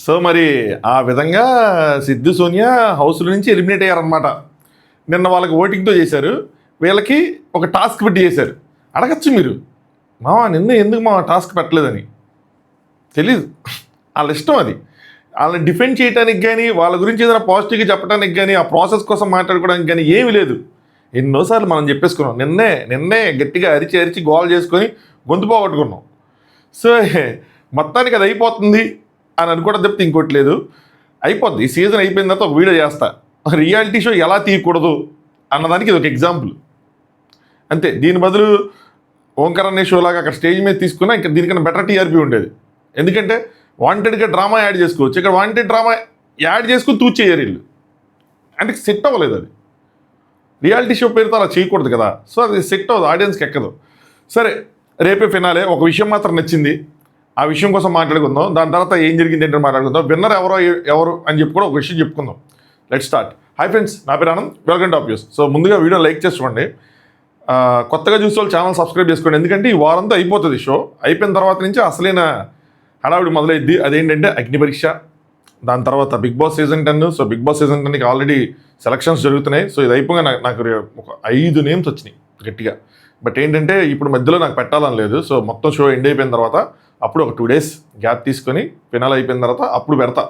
So మరి ఆ విధంగా సిద్ధు సోనియా హౌస్లో నుంచి ఎలిమినేట్ అయ్యారనమాట. నిన్న వాళ్ళకి ఓటింగ్తో చేశారు, వీళ్ళకి ఒక టాస్క్ పెట్టి చేశారు. అడగచ్చు మీరు, నిన్న ఎందుకు టాస్క్ పెట్టలేదని. తెలీదు, వాళ్ళ ఇష్టం అది. వాళ్ళని డిఫెండ్ చేయడానికి కానీ, వాళ్ళ గురించి ఏదైనా పాజిటివ్గా చెప్పడానికి కానీ, ఆ ప్రాసెస్ కోసం మాట్లాడుకోవడానికి కానీ ఏమీ లేదు. ఎన్నోసార్లు మనం చెప్పేసుకున్నాం. నిన్నే గట్టిగా అరిచి గోల్ చేసుకొని గొంతు పోగొట్టుకున్నాం. సో మొత్తానికి అది అయిపోతుంది అని అనుకోవడం తప్పితే ఇంకోటి లేదు. అయిపోద్ది. ఈ సీజన్ అయిపోయిన తర్వాత ఒక వీడియో చేస్తా, రియాలిటీ షో ఎలా తీయకూడదు అన్నదానికి ఇది ఒక ఎగ్జాంపుల్ అంతే. దీని బదులు ఓంకార్ అనే షో లాగా అక్కడ స్టేజ్ మీద తీసుకున్నా ఇంకా దీనికన్నా బెటర్ టీఆర్పీ ఉండేది. ఎందుకంటే వాంటెడ్గా డ్రామా యాడ్ చేసుకోవచ్చు, ఇక్కడ వాంటెడ్ డ్రామా యాడ్ చేసుకుని తూచేయరు వీళ్ళు. అంటే సెట్ అవ్వలేదు అది. రియాలిటీ షో పేరుతో అలా చేయకూడదు కదా. సో అది సెట్ అవ్వదు, ఆడియన్స్కి ఎక్కదు. సరే, రేపే ఫినాలే. ఒక విషయం మాత్రం నచ్చింది, ఆ విషయం కోసం మాట్లాడుకుందాం. దాని తర్వాత ఏం జరిగింది ఏంటంటే మాట్లాడుకుందాం. విన్నర్ ఎవరు అని చెప్పి కూడా ఒక విషయం చెప్పుకుందాం. Let start. హాయ్ ఫ్రెండ్స్, నా పేరు Anand, welcome to news. So ముందుగా వీడియో లైక్ చేసుకోండి, కొత్తగా చూసే వాళ్ళు ఛానల్ సబ్స్క్రైబ్ చేసుకోండి. ఎందుకంటే ఈ వారంతో అయిపోతుంది షో. అయిపోయిన తర్వాత నుంచి అసలైన హడావిడి మొదలైద్ది. అదేంటంటే అగ్ని పరీక్ష, దాని తర్వాత Bigg Boss season 10. So Bigg Boss season 10కి ఆల్రెడీ సెలక్షన్స్ జరుగుతున్నాయి. సో ఇది అయిపోగా నాకు ఒక 5 నేమ్స్ వచ్చినాయి గట్టిగా. బట్ ఏంటంటే ఇప్పుడు మధ్యలో నాకు పెట్టాలని లేదు. సో మొత్తం షో ఎండ్ అయిపోయిన తర్వాత అప్పుడు ఒక 2 days గ్యాప్ తీసుకొని ఫినాల్ అయిపోయిన తర్వాత అప్పుడు పెడతా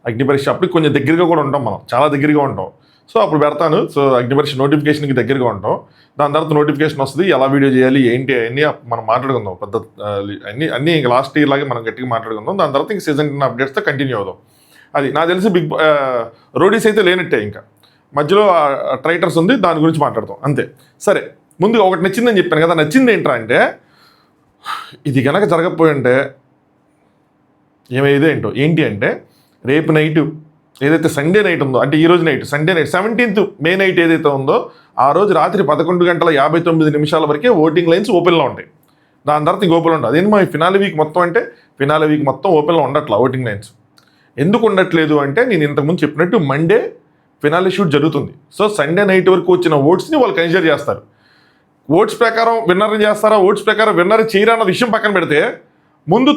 అగ్ని పరీక్ష. అప్పుడు కొంచెం దగ్గరగా కూడా ఉంటాం, మనం చాలా దగ్గరగా ఉంటాం. సో అప్పుడు పెడతాను. సో అగ్ని పరీక్ష నోటిఫికేషన్కి దగ్గరగా ఉంటాం. దాని తర్వాత నోటిఫికేషన్ వస్తుంది, ఎలా వీడియో చేయాలి ఏంటి అన్నీ మనం మాట్లాడుకుందాం. పెద్ద అన్నీ ఇంకా లాస్ట్ ఇయర్ లాగే మనం గట్టిగా మాట్లాడుకుందాం. దాని తర్వాత ఇంక సీజన్ 10 అప్డేట్స్తో కంటిన్యూ అవుదాం. అది నాకు తెలిసి రోడీస్ అయితే లేనట్టే. ఇంకా మధ్యలో ట్రైటర్స్ ఉంది, దాని గురించి మాట్లాడతాం అంతే. సరే, ముందుగా ఒకటి నచ్చిందని చెప్పాను కదా. నచ్చింది ఏంట్రా అంటే, ఇది కనుక జరగకపోయి ఉంటే ఏమైందేంటో ఏంటి అంటే, రేపు నైటు ఏదైతే సండే నైట్ ఉందో, అంటే ఈ రోజు night Sunday night 17th May night ఏదైతే ఉందో, ఆ రోజు రాత్రి 11:59 వరకే ఓటింగ్ లైన్స్ ఓపెన్లో ఉంటాయి. దాని తర్వాత ఇంక ఓపెన్లో ఉంటుంది. అదేంటి మా ఫినాలే వీక్ మొత్తం అంటే, ఫినాలే వీక్ మొత్తం ఓపెన్లో ఉండట్లా ఓటింగ్ లైన్స్. ఎందుకు ఉండట్లేదు అంటే, నేను ఇంతకుముందు చెప్పినట్టు మండే ఫినాలే షూట్ జరుగుతుంది. సో సండే నైట్ వరకు వచ్చిన ఓట్స్ని వాళ్ళు కన్సిడర్ చేస్తారు. ఓట్స్ ప్రకారం విన్నర్ చేస్తారా, ఓట్స్ ప్రకారం విన్నర్ చేయరా అన్న విషయం పక్కన పెడితే, ముందు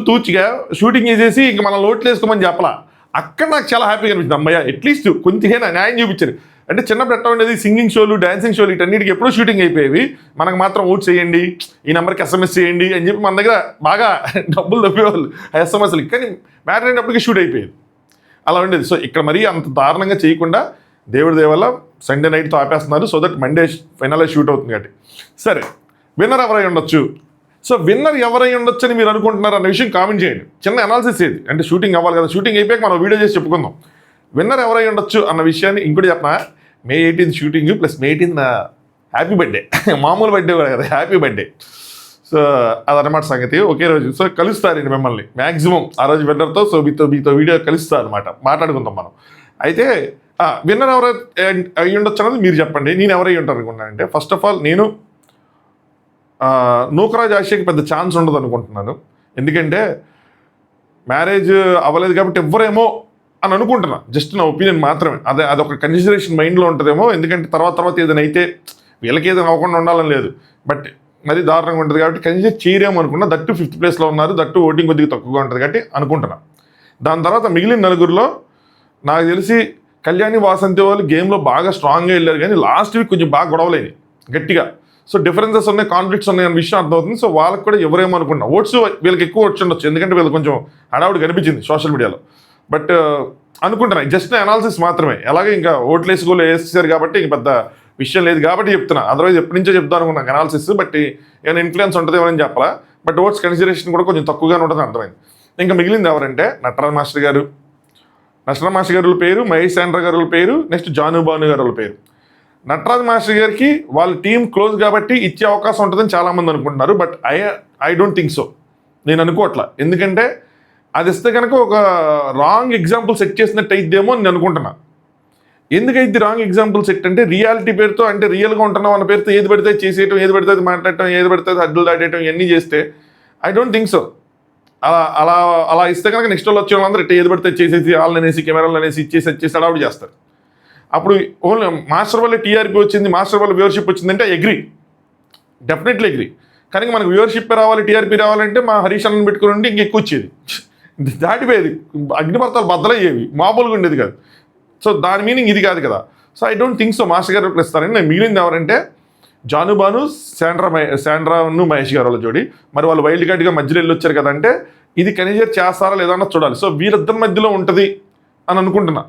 తూచిగా షూటింగ్ చేసేసి ఇంక మనం ఓట్లు వేసుకోమని చెప్పలా. అక్కడ నాకు చాలా హ్యాపీగా అనిపించింది. అమ్మయ్య, అట్లీస్ట్ కొంచెం న్యాయం చూపించారు. అంటే చిన్నప్పుడు ఎట్లా ఉండేది, సింగింగ్ షోలు, డాన్సింగ్ షోలు, వీటన్నిటికి ఎప్పుడూ షూటింగ్ అయిపోయేవి. మనకు మాత్రం ఓట్స్ చేయండి, ఈ నెంబర్కి SMS చేయండి అని చెప్పి మన దగ్గర బాగా డబ్బులు తప్పేవాళ్ళు ఆ SMSలు. కానీ మ్యాటర్ అయినప్పటికీ షూట్ అయిపోయేది, అలా ఉండేది. సో ఇక్కడ మరీ అంత దారుణంగా చేయకుండా దేవుడి దేవల్ల సండే నైట్తో ఆపేస్తున్నారు. So that Monday final shoot అవుతుంది కాబట్టి. సరే, విన్నర్ ఎవరై ఉండొచ్చు. సో విన్నర్ ఎవరై ఉండొచ్చు అని మీరు అనుకుంటున్నారు అన్న విషయం కామెంట్ చేయండి. చిన్న అనాలిసిస్ ఏది అంటే, షూటింగ్ అవ్వాలి కదా, షూటింగ్ అయిపోయాక మనం వీడియో చేసి చెప్పుకుందాం. విన్నర్ ఎవరై ఉండొచ్చు అన్న విషయాన్ని ఇంకోటి చెప్పనా, May 18th shooting plus May 18th happy birthday. మామూలు బర్త్డే కూడా కదా, హ్యాపీ బర్త్డే. సో అదనమాట సంగతి. ఒకే రోజు సో కలుస్తారండి మిమ్మల్ని మ్యాక్సిమం ఆ రోజు విన్నర్తో. సో మీతో వీడియో కలుస్తారు అనమాట, మాట్లాడుకుందాం మనం. అయితే విన్నర్ ఎవరై అయ్యి ఉండొచ్చు అన్నది మీరు చెప్పండి. నేను ఎవరై ఉంటాను అనుకుంటున్నానంటే, ఫస్ట్ ఆఫ్ ఆల్ నేను నూకరాజ్ ఆశయ్యకి పెద్ద ఛాన్స్ ఉండదు అనుకుంటున్నాను. ఎందుకంటే మ్యారేజ్ అవ్వలేదు కాబట్టి ఎవ్వరేమో అని అనుకుంటున్నా, జస్ట్ నా ఒపీనియన్ మాత్రమే. అదొక కన్సిడరేషన్ మైండ్లో ఉంటుందేమో. ఎందుకంటే తర్వాత ఏదైనా అయితే వీళ్ళకి ఏదైనా అవ్వకుండా ఉండాలని లేదు, బట్ మరీ దారుణంగా ఉంటుంది కాబట్టి కన్సిడర్ చేయరేమో అనుకున్నా. దట్టు 5th ప్లేస్లో ఉన్నారు, దట్టు ఓటింగ్ కొద్దిగా తక్కువగా ఉంటుంది కాబట్టి అనుకుంటున్నా. దాని తర్వాత మిగిలిన నలుగురిలో నాకు తెలిసి కళ్యాణి వాసంతి వాళ్ళు గేమ్లో బాగా స్ట్రాంగ్గా వెళ్ళారు, కానీ లాస్ట్ వీక్ కొంచెం బాగా గొడవలేని గట్టిగా. సో డిఫరెన్సెస్ ఉన్నాయి, కాన్ఫ్లిక్ట్స్ ఉన్నాయి అన్న విషయం అర్థమవుతుంది. సో వాళ్ళకి కూడా ఎవరేమో అనుకుంటున్నా ఓట్స్ వీళ్ళకి ఎక్కువ వచ్చి ఉండొచ్చు, ఎందుకంటే వీళ్ళు కొంచెం హడావుడి కనిపించింది సోషల్ మీడియాలో. బట్ అనుకుంటున్నా, జస్ట్ అనాలిసిస్ మాత్రమే. అలాగే ఇంకా ఓట్లు వేసేసారు కాబట్టి ఇంక పెద్ద విషయం లేదు కాబట్టి చెప్తున్నా. అదర్వైజ్ ఎప్పటి నుంచో చెప్తాను అనుకున్నాను అనాలిసిస్, బట్ ఏమైనా ఇన్ఫ్లుయెన్స్ ఉంటుందేమో అని చెప్పాలా. బట్ ఓట్స్ కన్సిడరేషన్ కూడా కొంచెం తక్కువగానే ఉంటుందని అర్థమైంది. ఇంకా మిగిలింది ఎవరంటే, నటరాజ్ మాస్టర్ గారు పేరు, మహేష్ శాండ్ర గారి పేరు, నెక్స్ట్ జాను భాను గారి పేరు. నటరాజ్ మాస్టర్ గారికి వాళ్ళ టీం క్లోజ్ కాబట్టి ఇచ్చే అవకాశం ఉంటుందని చాలామంది అనుకుంటున్నారు. But I don't think so, నేను అనుకోవట్లా. ఎందుకంటే అది ఇస్తే కనుక ఒక రాంగ్ ఎగ్జాంపుల్ సెట్ చేసినట్టు అయిద్దేమో నేను అనుకుంటున్నా. ఎందుకైతే రాంగ్ ఎగ్జాంపుల్ సెట్ అంటే, రియాలిటీ పేరుతో, అంటే రియల్గా ఉంటున్నాం అన్న పేరుతో ఏది పడితే చేసేయటం, ఏది పడితే మాట్లాడటం, ఏది పడితే అడ్డులు దాటేయటం, ఇవన్నీ చేస్తే ఐ డోంట్ థింక్ సో. అలా ఇస్తే కనుక నెక్స్ట్ వాళ్ళు వచ్చే వాళ్ళందరూ ఏది పడితే చేసేసి వాళ్ళని అనేసి కెమెరాలు అనేసి ఇచ్చేసి అడావుడు చేస్తారు. అప్పుడు ఓన్లీ మాస్టర్ వల్ల టీఆర్పీ వచ్చింది, మాస్టర్ వల్ల వ్యూవర్షిప్ వచ్చిందంటే డెఫినెట్లీ అగ్రీ. కానీ మనకు వ్యూవర్షిప్ రావాలి, టీఆర్పీ రావాలంటే మా హరీష్ అన్నని పెట్టుకుని ఉండి ఇంకెక్కువ వచ్చేది. దాటిపోయేది, అగ్నిపర్వతాలు బద్దలయ్యేవి, మామూలుగా ఉండేది కాదు. సో దాని మీనింగ్ ఇది కాదు కదా. So I don't think so master గారు రిప్లై ఇస్తారని. నేను మిగిలింది ఎవరంటే జాను బాను, శాండ్రాను మహేష్ గారు వాళ్ళ జోడి. మరి వాళ్ళు వైల్డ్ కార్డ్గా మధ్యలో వెళ్ళి వచ్చారు కదంటే ఇది కనిజర్ చేస్తారా లేదా అన్నది చూడాలి. సో వీరిద్దరి మధ్యలో ఉంటుంది అని అనుకుంటున్నా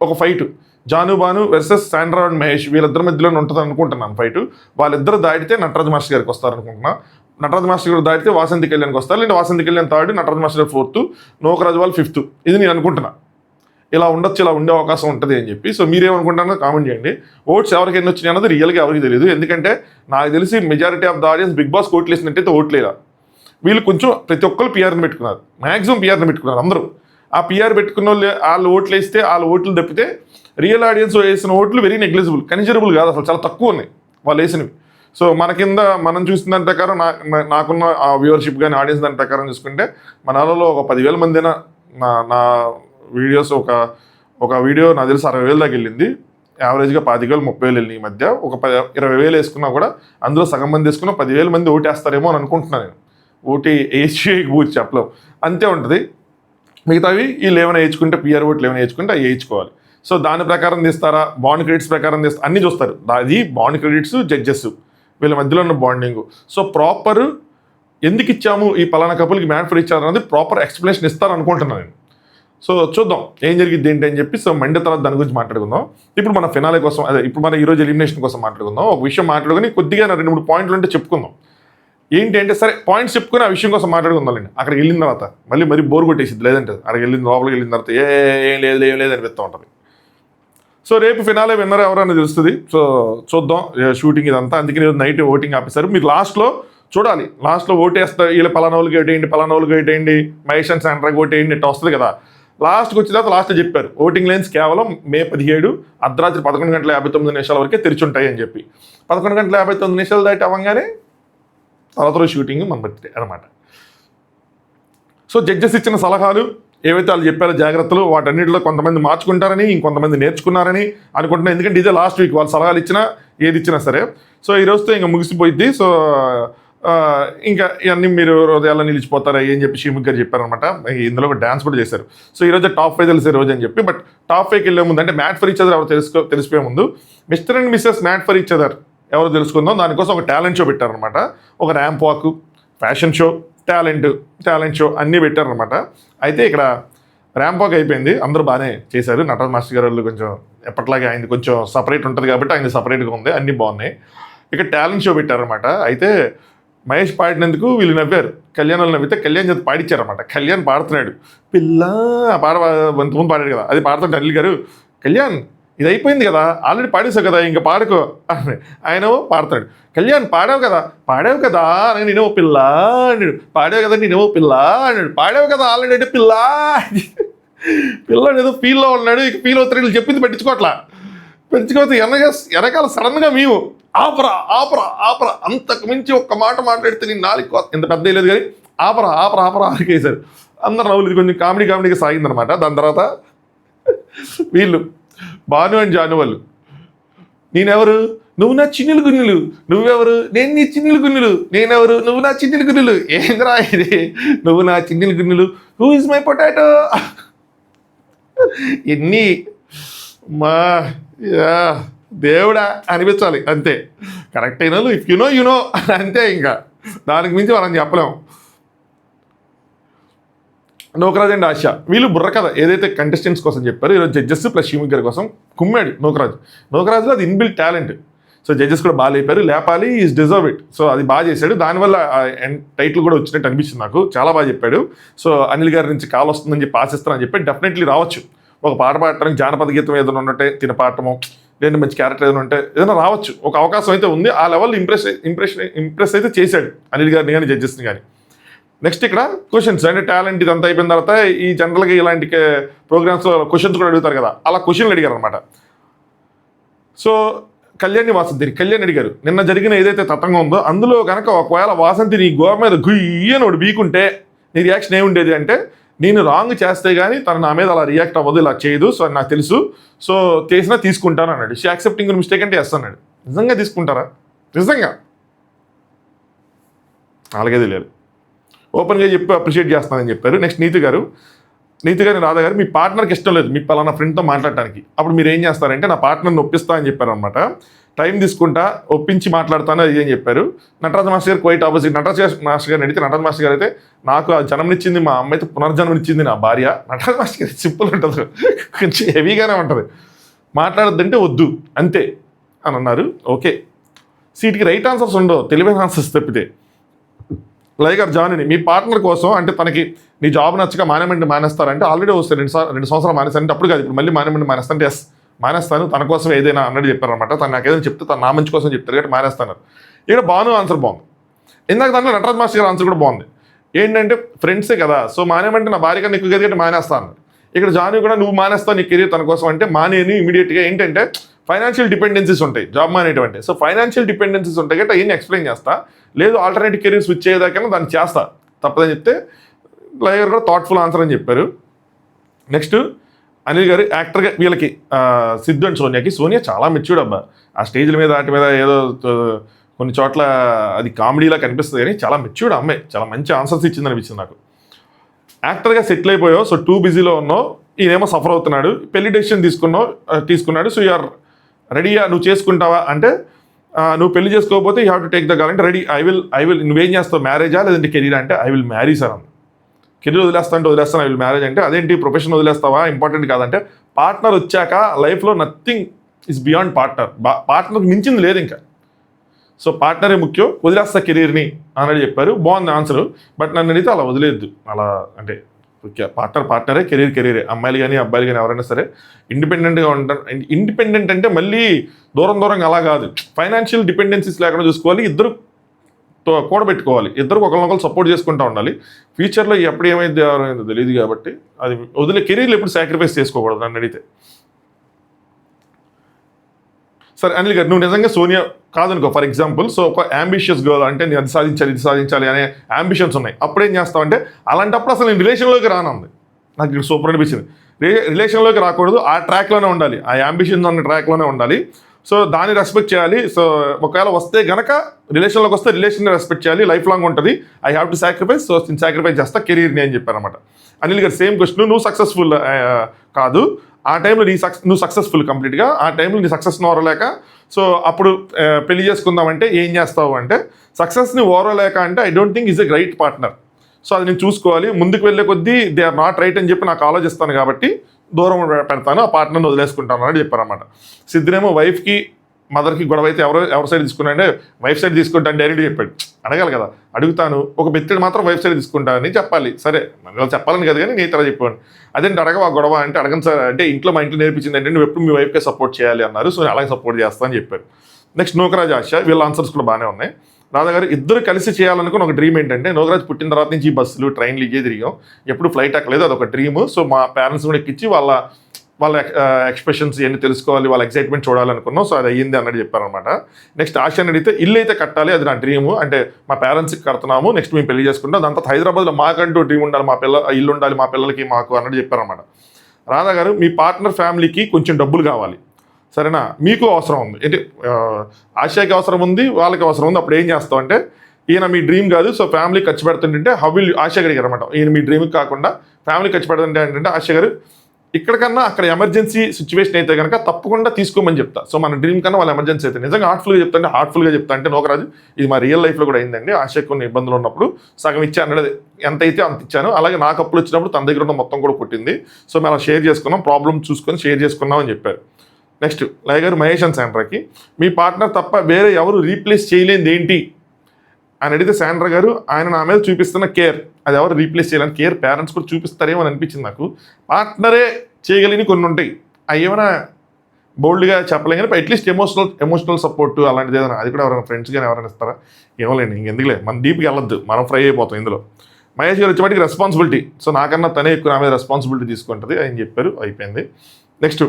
ఒక ఫైట్. జాను బాను వర్సెస్ శాండ్రా అండ్ మహేష్ వీళ్ళిద్దరి మధ్యలో ఉంటుంది అనుకుంటున్నాను ఫైట్. వాళ్ళిద్దరు దాటితే నటరాజ్ మాస్టర్ గారికి వస్తారనుకుంటున్నా. నటరాజ్ మాస్టర్ గారు దాటితే వాసంతి కళ్యాణ్కి వస్తారు. లేదా వాసంతి కళ్యాణ్ థర్డ్, నటరాజ్ మాస్టర్ గారు ఫోర్త్, నోకరాజ్ వాళ్ళు ఫిఫ్త్. ఇది నేను అనుకుంటున్నా. ఇలా ఉండొచ్చు, ఇలా ఉండే అవకాశం ఉంటుంది అని చెప్పి. సో మీరేమనుకుంటారో కామెంట్ చేయండి. ఓట్స్ ఎవరికి ఎన్ని వచ్చినాయి అన్నది రియల్గా ఎవరికి తెలియదు. ఎందుకంటే నాకు తెలిసి majority of the audience Bigg Boss ఓట్లు వేసినట్టయితే ఓట్లేదా. వీళ్ళు కొంచెం ప్రతి ఒక్కరు పిఆర్ని పెట్టుకున్నారు, మ్యాక్సిమం పిఆర్ని పెట్టుకున్నారు అందరూ. ఆ పిఆర్ పెట్టుకున్న వాళ్ళు ఓట్లు వేస్తే వాళ్ళ ఓట్లు తప్పితే రియల్ ఆడియన్స్ వేసిన ఓట్లు వెరీ నెగ్లిజిబుల్, కన్సిడరబుల్ కాదు, అసలు చాలా తక్కువ ఉన్నాయి వాళ్ళు వేసినవి. సో మన కింద మనం చూసిన దాని ప్రకారం నాకున్న ఆ వ్యూవర్షిప్ కానీ ఆడియన్స్ దాని ప్రకారం చూసుకుంటే మన వాళ్ళలో ఒక 10,000 మందినా నా వీడియోస్ ఒక వీడియో నాకు తెలిసి 60,000 దాకా వెళ్ళింది. యావరేజ్గా 25,000 30,000 వెళ్ళింది ఈ మధ్య. ఒక 20,000 వేసుకున్నా కూడా అందులో సగం మంది వేసుకున్నా 10,000 మంది ఓటేస్తారేమో అని అనుకుంటున్నాను నేను. ఓటు వేసి పూర్తి చెప్పలేం, అంతే ఉంటుంది. మిగతావి వీళ్ళు ఏమైనా వేయించుకుంటే పిఆర్ ఓట్లు ఏమైనా వేయించుకుంటే అవి వేయించుకోవాలి. సో దాని ప్రకారం తీస్తారా, బాండ్ క్రెడిట్స్ ప్రకారం తీస్తారు, అన్నీ చూస్తారు. అది బాండ్ క్రెడిట్స్, జడ్జెస్ వీళ్ళ మధ్యలో ఉన్న బాండింగ్. సో ప్రాపర్ ఎందుకు ఇచ్చాము ఈ పలానా కపుల్కి మ్యాట్ ఫర్ ఇచ్చారు అన్నది ప్రాపర్ ఎక్స్ప్లెనేషన్ ఇస్తాను అనుకుంటున్నాను నేను. సో చూద్దాం ఏం జరిగింది ఏంటి అని చెప్పి. సో మండే తర్వాత దాని గురించి మాట్లాడుకుందాం. ఇప్పుడు మన ఫినాలే కోసం, అదే ఇప్పుడు మన ఈరోజు ఎలిమినేషన్ కోసం మాట్లాడుకుందాం. ఒక విషయం మాట్లాడుకుని కొద్దిగా 2-3 పాయింట్లు ఉంటే చెప్పుకుందాం. ఏంటి అంటే సరే పాయింట్స్ చెప్పుకుని ఆ విషయం కోసం మాట్లాడుకుందాంలేండి. అక్కడికి వెళ్ళిన తర్వాత మరీ బోర్ కొట్టేసింది. లేదంటే అక్కడికి లోపలికి వెళ్ళిన తర్వాత ఏం లేదు అనిపిస్తూ ఉంటుంది. సో రేపు ఫినాలే విన్నర్ ఎవరైనా తెలుస్తుంది. సో చూద్దాం షూటింగ్ ఇదంతా. అందుకని నైట్ ఓటింగ్ ఆపేశారు. మీరు లాస్ట్లో చూడాలి, లాస్ట్లో ఓటేస్తారు. వీళ్ళు పలానోళ్ళకి ఓటేయండి, మహేష్ అండ్ శాండ్రాకి ఓటేయండి ఇట్లా వస్తుంది కదా. లాస్ట్కి వచ్చిన తర్వాత లాస్ట్లో చెప్పారు ఓటింగ్ లైన్స్ కేవలం మే 17 అర్ధరాత్రి 11:59 వరకే తెరిచి ఉంటాయి అని చెప్పి. 11:59 దాటి అవ్వగానే తర్వాత రోజు షూటింగ్ మన బర్త్డే అనమాట. సో జడ్జెస్ ఇచ్చిన సలహాలు ఏవైతే వాళ్ళు చెప్పారో జాగ్రత్తలు, వాటన్నిటిలో కొంతమంది మార్చుకుంటారని, ఇంకొంతమంది నేర్చుకున్నారని అనుకుంటున్నాను. ఎందుకంటే ఇదే లాస్ట్ వీక్ వాళ్ళు సలహాలు ఇచ్చినా ఏది ఇచ్చినా సరే. సో ఈ రోజుతో ఇంకా ముగిసిపోయింది. సో ఇంకా ఇవన్నీ మీరు హృదయాల్లో నిలిచిపోతారా అని చెప్పి శ్రీముఖ్ గారు చెప్పారనమాట. ఇందులో ఒక డ్యాన్స్ కూడా చేశారు. సో ఈరోజు టాప్ 5 తెలిసే రోజు అని చెప్పి. బట్ టాప్ 5కి వెళ్ళే ముందు అంటే మ్యాట్ ఫర్ ఈచ్ అదర్ ఎవరు తెలిసిపోయే ముందు mister and missus made for each other ఎవరు తెలుసుకుందాం. దానికోసం ఒక టాలెంట్ షో పెట్టారనమాట. ఒక ramp walk, fashion show, talent show అన్నీ పెట్టారనమాట. అయితే ఇక్కడ ర్యాంప్ వాక్ అయిపోయింది, అందరూ బాగానే చేశారు. నటరాజ్ మాస్టర్ గారు వాళ్ళు కొంచెం ఎప్పట్లాగే ఆయన కొంచెం సపరేట్ ఉంటుంది కాబట్టి ఆయన సపరేట్గా ఉంది, అన్నీ బాగున్నాయి. ఇక టాలెంట్ షో పెట్టారనమాట. అయితే మహేష్ పాడినందుకు వీళ్ళు నవ్వారు, కళ్యాణ్ వాళ్ళు నవ్వితే కళ్యాణ్ చేత పాడించారనమాట. కళ్యాణ్ పాడుతున్నాడు, పిల్ల ఎంతమంది పాడాడు కదా, అది పాడుతుంటే అనిల్ గారు కళ్యాణ్ ఇది అయిపోయింది కదా, ఆల్రెడీ పాడేసావు కదా ఇంకా పాడుకో అని ఆయన పాడతాడు. కళ్యాణ్ పాడావు కదా అని నేనేమో పిల్ల అన్నాడు. పాడావు కదా నేనేమో పిల్ల అన్నాడు. పాడావు కదా ఆల్రెడీ అంటే పిల్ల ఏదో ఫీల్లో ఉన్నాడు. ఇక ఫీల్ అవుతాడు, వీళ్ళు చెప్పింది పట్టించుకోతే వెనకాల సడన్గా మేము ఆపరా అంతకు మించి ఒక్క మాట మాట్లాడితే నేను నాలుగు ఇంత పెద్ద లేదు కానీ ఆపరా ఆరికేశారు. అందరు నవ్వులు కొంచెం కామెడీగా సాగిందనమాట. దాని తర్వాత వీళ్ళు భాను అండ్ జాను వాళ్ళు, నేనెవరు నువ్వు నా చిన్నులు గున్నులు, నువ్వెవరు నేను నీ చిన్నులు గున్నులు, నేనెవరు నువ్వు నా చిన్నులు గున్నులు, ఏంద్రా ఇది నువ్వు నా చిన్నులు గున్నులు, హూ ఇస్ మై పొటాటో, ఎన్ని మా దేవుడా అనిపించాలి అంతే. కరెక్ట్ అయిన వాళ్ళు ఇఫ్ యు నో అంతే, ఇంకా దానికి మించి మనం చెప్పలేము. నోకరాజ్ అండ్ ఆశ వీళ్ళు బుర్ర కథ ఏదైతే కంటెస్టెంట్స్ కోసం చెప్పారు, ఈరోజు జడ్జెస్ ప్లస్ శ్రీముఖ్ గారి కోసం కుమ్మాడు నోకరాజ్లో అది ఇన్బిల్ట్ టాలెంట్. సో జడ్జెస్ కూడా బాగా లేపారు, లేపాలి ఈజ్ డిజర్వ్ ఇట్. సో అది బాగా చేశాడు, దానివల్ల టైటిల్ కూడా వచ్చినట్టు అనిపిస్తుంది నాకు. చాలా బాగా చెప్పాడు. సో అనిల్ గారి నుంచి కాల్ వస్తుందని చెప్పి ఆశిస్తానని చెప్పి డెఫినెట్లీ రావచ్చు. ఒక పాట పాడటానికి జానపద గీతం ఏదైనా ఉంటే తిన పాడటము, లేదంటే మంచి క్యారెక్టర్ ఏదైనా ఉంటే ఏదైనా రావచ్చు, ఒక అవకాశం అయితే ఉంది. ఆ లెవెల్ ఇంప్రెస్ అయితే చేశాడు అనిల్ గారిని కానీ జడ్జెస్ని కానీ. నెక్స్ట్ ఇక్కడ క్వశ్చన్స్ అంటే టాలెంట్ ఇదంతా అయిపోయిన తర్వాత ఈ జనరల్గా ఇలాంటి ప్రోగ్రామ్స్లో క్వశ్చన్స్ కూడా అడుగుతారు కదా, అలా క్వశ్చన్లు అడిగారు అనమాట. సో కళ్యాణ్ అడిగారు నిన్న జరిగిన ఏదైతే తతంగం ఉందో అందులో కనుక ఒకవేళ వాసంతి నీ గోవ మీద గుయ్యని ఒకటి బీకుంటే నీ రియాక్షన్ ఏముండేది అంటే, నేను రాంగ్ చేస్తే కానీ తను నా మీద అలా రియాక్ట్ అవ్వదు, ఇలా చేయదు, సో నాకు తెలుసు, సో చేసినా తీసుకుంటాను అన్నాడు. షీ యాక్సెప్టింగ్ మిస్టేక్ అంటే ఎస్ అన్నాడు. నిజంగా తీసుకుంటారా? నిజంగా అలాగే తెలియదు. ఓపెన్గా చెప్పి అప్రిషియేట్ చేస్తానని చెప్పారు. నెక్స్ట్ నీతి గారు రాధా గారు, మీ పార్ట్నర్కి ఇష్టం లేదు మీ పలానా ఫ్రెండ్తో మాట్లాడటానికి, అప్పుడు మీరు ఏం చేస్తారంటే నా పార్ట్నర్ని ఒప్పిస్తా అని చెప్పారు అనమాట. టైం తీసుకుంటా, ఒప్పించి మాట్లాడతాను అది అని చెప్పారు. నటరాజ్ మాస్టర్ గారు క్వైట్ ఆపోజిట్. నటరాజ్ మాస్టర్ గారిని అడిగితే నటరాజ్ మాస్టర్ గారు అయితే నాకు ఆ జన్మనిచ్చింది మా అమ్మ అయితే పునర్జన్మనిచ్చింది నా భార్య. నటరాజ్ మాస్టర్ గారు సింపుల్ ఉంటుంది, కొంచెం హెవీగానే ఉంటుంది. మాట్లాడొద్దంటే వద్దు అంతే అని అన్నారు. ఓకే, సీట్కి రైట్ ఆన్సర్స్ ఉండవు, తెలివైన ఆన్సర్స్ తప్పితే. లైగర్ జాయిన్ మీ పార్ట్నర్ కోసం అంటే తనకి నీ జాబ్ నచ్చక మేనేజ్మెంట్ మానేస్తారంటే ఆల్రెడీ వస్తాయి 2 సంవత్సరాలు మానేస్తారంటే అప్పుడు కాదు ఇప్పుడు మళ్ళీ మేనేజ్మెంట్ మానేస్తారంటే ఎస్ మానేస్తాను తన కోసం ఏదైనా అన్నట్టు చెప్పారనమాట. తను నాకు ఏదైనా చెప్తే తను నా మంచి కోసం చెప్తారు కాబట్టి మానేస్తాను. ఇక్కడ బాను ఆన్సర్ బాగుంది. ఇందాక దాంట్లో నటరాజ్ మాస్టర్ గారి ఆన్సర్ కూడా బాగుంది. ఏంటంటే ఫ్రెండ్సే కదా, సో మానేమంటే నా భార్య కన్నా ఎక్కువ గదిగట్టి మానేస్తాను. ఇక్కడ జాను కూడా నువ్వు మానేస్తావు నీ కెరీర్ తన కోసం అంటే మానేని ఇమీడియట్గా ఏంటంటే ఫైనాన్షియల్ డిపెండెన్సీస్ ఉంటాయి జాబ్ మానేటువంటి. సో ఫైనాన్షియల్ డిపెండెన్సీస్ ఉంటాయి కాబట్టి ఏం ఎక్స్ప్లెయిన్ చేస్తా, లేదు ఆల్టర్నేటివ్ కెరీర్ స్విచ్ అయ్యేదాకైనా దాన్ని చేస్తా తప్పదని చెప్తే లయర్ కూడా థాట్ఫుల్ ఆన్సర్ అని చెప్పారు. నెక్స్ట్ అనిల్ గారు యాక్టర్గా వీళ్ళకి సిద్ధు అండ్ సోనియా చాలా మెచ్యూర్డ్ అబ్బా. ఆ స్టేజ్ల మీద వాటి మీద ఏదో కొన్ని చోట్ల అది కామెడీలా కనిపిస్తుంది కానీ చాలా మెచ్యూర్డ్ అమ్మాయి, చాలా మంచి ఆన్సర్స్ ఇచ్చింది అనిపించింది నాకు. యాక్టర్గా సెటిల్ అయిపోయావు, సో టూ బిజీలో ఉన్నావు, ఈయనేమో సఫర్ అవుతున్నాడు, పెళ్లి డెసిషన్ తీసుకున్నాడు, సో యూఆర్ రెడీయా నువ్వు చేసుకుంటావా అంటే నువ్వు పెళ్లి చేసుకోకపోతే you have to take the call అంటే రెడీ ఐ విల్ నువ్వేం చేస్తావు మ్యారేజా లేదంటే కెరీర్ అంటే ఐ విల్ మ్యారీ సార్ అన్న. కెరీర్ వదిలేస్తాను ఐ విల్ మ్యారేజ్ అంటే అదేంటి ప్రొఫెషన్ వదిలేస్తావా ఇంపార్టెంట్ కాదంటే పార్ట్నర్ వచ్చాక లైఫ్లో నథింగ్ ఇస్ బియాండ్ పార్ట్నర్కి మించింది లేదు ఇంకా. సో పార్ట్నరే ముఖ్యం, వదిలేస్తా కెరీర్ని అన్నది చెప్పారు. బాగుంది ఆన్సర్. బట్ నన్ను అడిగితే అలా వదిలేదు, అలా అంటే పార్ట్నరే కెరీరే. అమ్మాయిలు కానీ అబ్బాయిలు కానీ ఎవరైనా సరే ఇండిపెండెంట్గా ఉంటారు. ఇండిపెండెంట్ అంటే మళ్ళీ దూరంగా అలా కాదు, ఫైనాన్షియల్ డిపెండెన్సీస్ లేకుండా చూసుకోవాలి, ఇద్దరు కూడబెట్టుకోవాలి, ఇద్దరికి ఒకరినొకరు సపోర్ట్ చేసుకుంటూ ఉండాలి. ఫ్యూచర్లో ఎప్పుడు ఏమైంది ఎవరైందో తెలియదు కాబట్టి అది వదిలే కెరీర్లు ఎప్పుడు సాక్రిఫైస్ చేసుకోకూడదు నన్ను అడిగితే. సరే అనిల్ గారు నువ్వు నిజంగా సోనియా కాదనుకో ఫర్ ఎగ్జాంపుల్, సో ఒక అంబిషియస్ గర్ల్ అంటే నేను అది సాధించాలి అనే అంబిషన్స్ ఉన్నాయి, అప్పుడేం చేస్తామంటే అలాంటప్పుడు అసలు నేను రిలేషన్లోకి రానుంది. నాకు ఇక్కడ సూపర్ అనిపించింది. రిలేషన్లోకి రాకూడదు, ఆ ట్రాక్లోనే ఉండాలి, ఆ అంబిషన్స్ అన్న ట్రాక్లోనే ఉండాలి. సో దాన్ని రెస్పెక్ట్ చేయాలి. సో ఒకవేళ వస్తే గనక రిలేషన్లోకి వస్తే రిలేషన్ని రెస్పెక్ట్ చేయాలి, లైఫ్ లాంగ్ ఉంటుంది. I have to sacrifice, so నేను సాక్రిఫైస్ చేస్తా కెరీర్ని అని చెప్పారనమాట. అనిల్ గారు సేమ్ క్వశ్చన్, నువ్వు సక్సెస్ఫుల్ కాదు ఆ టైంలో నువ్వు సక్సెస్ఫుల్ కంప్లీట్గా, ఆ టైంలో నీ సక్సెస్ని ఓరలేక సో అప్పుడు పెళ్లి చేసుకుందామంటే ఏం చేస్తావు అంటే సక్సెస్ని ఓరలేక అంటే I don't think is a right partner. So అది నేను చూసుకోవాలి, ముందుకు వెళ్ళే కొద్దీ దే ఆర్ నాట్ రైట్ అని చెప్పి నాకు ఆలోచిస్తాను కాబట్టి దూరం పెడతాను, ఆ పార్ట్నర్ని వదిలేసుకుంటాను అని చెప్పారన్నమాట. సిద్ధునేమో వైఫ్కి మదర్కి గొడవ అయితే ఎవరి సైడ్ తీసుకున్నాడంటే వైఫ్ సైడ్ తీసుకుంటాను డైరెక్ట్గా చెప్పాడు. అడగాలి కదా, అడుగుతాను ఒక బెత్తడి మాత్రం వైఫ్ సైడ్ తీసుకుంటానని చెప్పాలి. సరే మనలో చెప్పాలని కదా కానీ నేను ఇతర చెప్పాను. అదేంటి అడగవా గొడవ అంటే అడగను సార్ అంటే మా ఇంట్లో నేర్పించింది అంటే నువ్వు ఎప్పుడు మీ వైఫ్కే సపోర్ట్ చేయాలి అన్నారు, సో అలాగే సపోర్ట్ చేస్తానని చెప్పారు. నెక్స్ట్ నూకరాజ్ ఆశ, వీళ్ళ ఆన్సర్స్ కూడా బాగానే ఉన్నాయి. రాధా గారు ఇద్దరు కలిసి చేయాలనుకున్న ఒక డ్రీమ్ ఏంటంటే నూకరాజ్ పుట్టిన తర్వాత నుంచి ఈ బస్సులు ట్రైన్లు ఇగే తిరిగాం, ఎప్పుడు ఫ్లైట్ ఎక్కలేదు, అదొక డ్రీమ్. సో మా పేరెంట్స్ కూడా ఎక్కించి వాళ్ళ ఎక్స్ప్రెషన్స్ ఇవన్నీ తెలుసుకోవాలి, వాళ్ళ ఎక్సైట్మెంట్ చూడాలనుకున్నాం, సో అది అయ్యింది అన్నట్టు చెప్పారనమాట. నెక్స్ట్ ఆశని అడిగితే ఇల్లు అయితే కట్టాలి, అది నా డ్రీమ్, అంటే మా పేరెంట్స్కి కడుతున్నాము, నెక్స్ట్ మేము పెళ్లి చేసుకుంటాం, దాంతో హైదరాబాద్లో మాకంటూ డ్రీమ్ ఉండాలి, ఇల్లు ఉండాలి మా పిల్లలకి మాకు అన్నట్టు చెప్పారనమాట. రాధా గారు మీ పార్ట్నర్ ఫ్యామిలీకి కొంచెం డబ్బులు కావాలి, సరేనా, మీకు అవసరం ఉంది అంటే ఆశకి అవసరం ఉంది, వాళ్ళకి అవసరం ఉంది, అప్పుడు ఏం చేస్తాం అంటే ఈయన మీ డ్రీమ్ కాదు, సో ఫ్యామిలీ ఖర్చు పెడుతుంటే ఆశ గారికి అనమాట, ఈయన మీ డ్రీమ్కి కాకుండా ఫ్యామిలీ ఖర్చు పెడుతుంటే ఏంటంటే ఆశ గారు ఇక్కడికన్నా అక్కడ ఎమర్జెన్సీ సిచ్యువేషన్ అయితే కనుక తప్పకుండా తీసుకోమని చెప్తా. సో మన డ్రీమ్ కన్నా వాళ్ళ ఎమర్జెన్సీ అయితే నిజంగా హార్ట్ఫుల్గా చెప్తా అంటే నూకరాజు ఇది మా రియల్ లైఫ్లో కూడా అయిందండి. ఆశకు కొన్ని ఇబ్బందులు ఉన్నప్పుడు సగం ఇచ్చాను అన్నది ఎంత అయితే అంత ఇచ్చాను, అలాగే నాకు అప్పులు వచ్చినప్పుడు తన దగ్గర ఉన్న మొత్తం కూడా కొట్టింది, సో మేము అలా షేర్ చేసుకున్నాం, ప్రాబ్లమ్ చూసుకొని షేర్ చేసుకున్నాం అని చెప్పారు. నెక్స్ట్ లయ గారు మహేష్ అండ్ శాండ్రాకి మీ పార్ట్నర్ తప్ప వేరే ఎవరు రీప్లేస్ చేయలేనిది ఏంటి అని అడిగితే శాండ్రా గారు ఆయన నా మీద చూపిస్తున్న కేర్, అది ఎవరు రీప్లేస్ చేయాలని కేర్ పేరెంట్స్ కూడా చూపిస్తారేమో అని అనిపించింది నాకు. పార్ట్నరే చేయగలిగిన కొన్ని ఉంటాయి, అవి ఏమైనా బోల్డ్గా చెప్పలేం కానీ అట్లీస్ట్ ఎమోషనల్ సపోర్ట్ అలాంటిది ఏదైనా అది కూడా ఎవరైనా ఫ్రెండ్స్ కానీ ఎవరైనా ఇస్తారా ఏమోలేండి, ఇంకెందుకులే మన డీప్కి వెళ్ళొద్దు, మనం ఫ్రై అయిపోతాం ఇందులో. మహేష్ గారు వచ్చేవాటికి రెస్పాన్సిబిలిటీ, సో నాకన్నా తనే ఎక్కువ నా మీద రెస్పాన్సిబిలిటీ తీసుకుంటుంది అని చెప్పారు. అయిపోయింది. నెక్స్ట్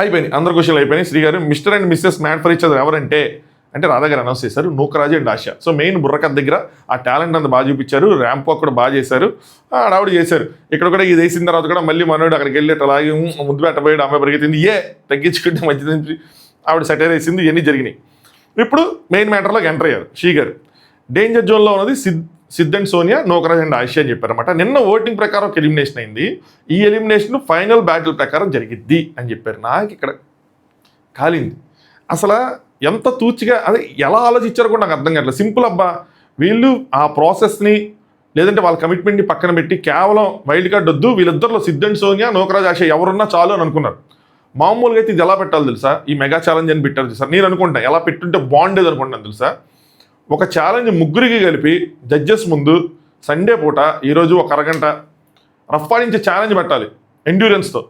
అయిపోయింది, అందరు క్వశ్చన్లు అయిపోయినాయి. శ్రీ గారు mister and missus mad for each other ఎవరంటే అంటే రాధా గారు అనౌన్స్ చేశారు, Nookaraju and Asha. So main Burrakatha దగ్గర ఆ టాలెంట్ అంతా బాగా చూపించారు, ర్యాంప్ వాక్ కూడా బాగా చేశారు, ఆవిడ చేశారు. ఇక్కడ కూడా ఇది వేసిన తర్వాత కూడా మళ్ళీ మనోడు అక్కడికి వెళ్ళి అలాగే ముద్దు పెట్టబోయాడు, అమ్మాయి పరిగెత్తింది, తగ్గించుకుంటే మంచిది ఆవిడ సెటైర్ వేసింది, ఇవన్నీ జరిగినాయి. ఇప్పుడు మెయిన్ మ్యాటర్లోకి ఎంటర్ అయ్యారు. శ్రీ గారు డేంజర్ జోన్లో ఉన్నది సిద్ధ్ అండ్ సోనియా, నోకరాజ్ అండ్ ఆయిషా అని చెప్పారన్నమాట. నిన్న ఓటింగ్ ప్రకారం ఒక ఎలిమినేషన్ అయింది. ఈ ఎలిమినేషన్ ఫైనల్ బ్యాటిల్ ప్రకారం జరిగిద్ది అని చెప్పారు. నాకు ఇక్కడ కాలింది. అసలు ఎంత తూచిగా అదే ఎలా ఆలోచించారో కూడా నాకు అర్థం కావట్లేదు. సింపుల్ అబ్బా, వీళ్ళు ఆ ప్రాసెస్ని లేదంటే వాళ్ళ కమిట్మెంట్ని పక్కన పెట్టి కేవలం వైల్డ్ కార్డ్ వద్దు, వీళ్ళిద్దరిలో సిద్ధ్ అండ్ సోనియా, నోకరాజ్, ఆయిషా ఎవరున్నా చాలు అని అనుకున్నారు. మామూలుగా అయితే ఇది ఎలా పెట్టాలి తెలుసా, ఈ మెగా ఛాలెంజ్ అని పెట్టారు తెలుసా. నేను అనుకుంటాను ఎలా పెట్టుంటే బాగుండేది అనుకుంటాను తెలుసా. ఒక ఛాలెంజ్ ముగ్గురికి కలిపి జడ్జెస్ ముందు సండే పూట ఈరోజు ఒక అరగంట రఫ్ ఆడించే ఛాలెంజ్ పెట్టాలి ఎండ్యూరెన్స్తో.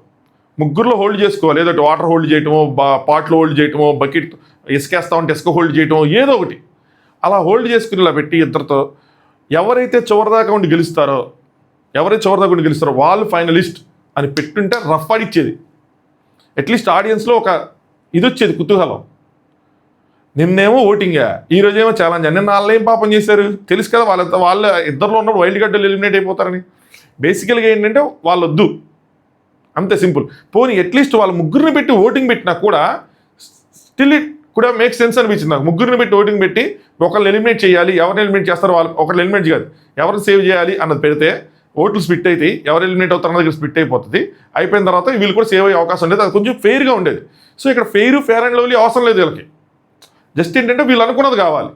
ముగ్గురులో హోల్డ్ చేసుకోవాలి, ఏదో వాటర్ హోల్డ్ చేయటమో, పాట్లో హోల్డ్ చేయటమో, బకెట్ ఇసుకేస్తా ఉంటే ఇసుక హోల్డ్ చేయటమో, ఏదో ఒకటి అలా హోల్డ్ చేసుకుని ఇలా పెట్టి ఇద్దరితో ఎవరైతే చివరిదాకా ఉండి గెలుస్తారో వాళ్ళు ఫైనలిస్ట్ అని పెట్టుంటే రఫ్ ఆడిచ్చేది. అట్లీస్ట్ ఆడియన్స్లో ఒక ఇది వచ్చేది, కుతూహలం. నిన్నేమో ఓటింగా, ఈరోజేమో ఛాలెంజ్. నిన్న వాళ్ళు ఏం పాపం చేశారు తెలుసు కదా, వాళ్ళ ఇద్దరిలో ఉన్నప్పుడు వైల్డ్ కార్డులు ఎలిమినేట్ అయిపోతారని. బేసికల్గా ఏంటంటే వాళ్ళు వద్దు, అంతే సింపుల్. పోనీ అట్లీస్ట్ వాళ్ళ ముగ్గురిని పెట్టి ఓటింగ్ పెట్టినా కూడా స్టిల్ ఇట్ కూడా మేక్ సెన్స్ అనిపించింది నాకు. ముగ్గురిని పెట్టి ఓటింగ్ పెట్టి ఒకళ్ళు ఎలిమినేట్ చేయాలి, ఎవరిని ఎలిమినేట్ చేస్తారో వాళ్ళు, ఒకళ్ళు ఎలిమినేట్ కాదు ఎవరిని సేవ్ చేయాలి అన్నది పెడితే ఓట్లు స్ప్లిట్ అవుతాయి, ఎవరు ఎలిమినేట్ అవుతారు అన్నది స్ప్లిట్ అయిపోతుంది. అయిపోయిన తర్వాత వీళ్ళు కూడా సేవ్ అయ్యే అవకాశం ఉండేది, అది కొంచెం ఫెయిర్గా ఉండేది. సో ఇక్కడ ఫెయిర్ అండ్ లవ్లీ అవసరం లేదు వీళ్ళకి. జస్ట్ ఏంటంటే వీళ్ళు అనుకున్నది కావాలి,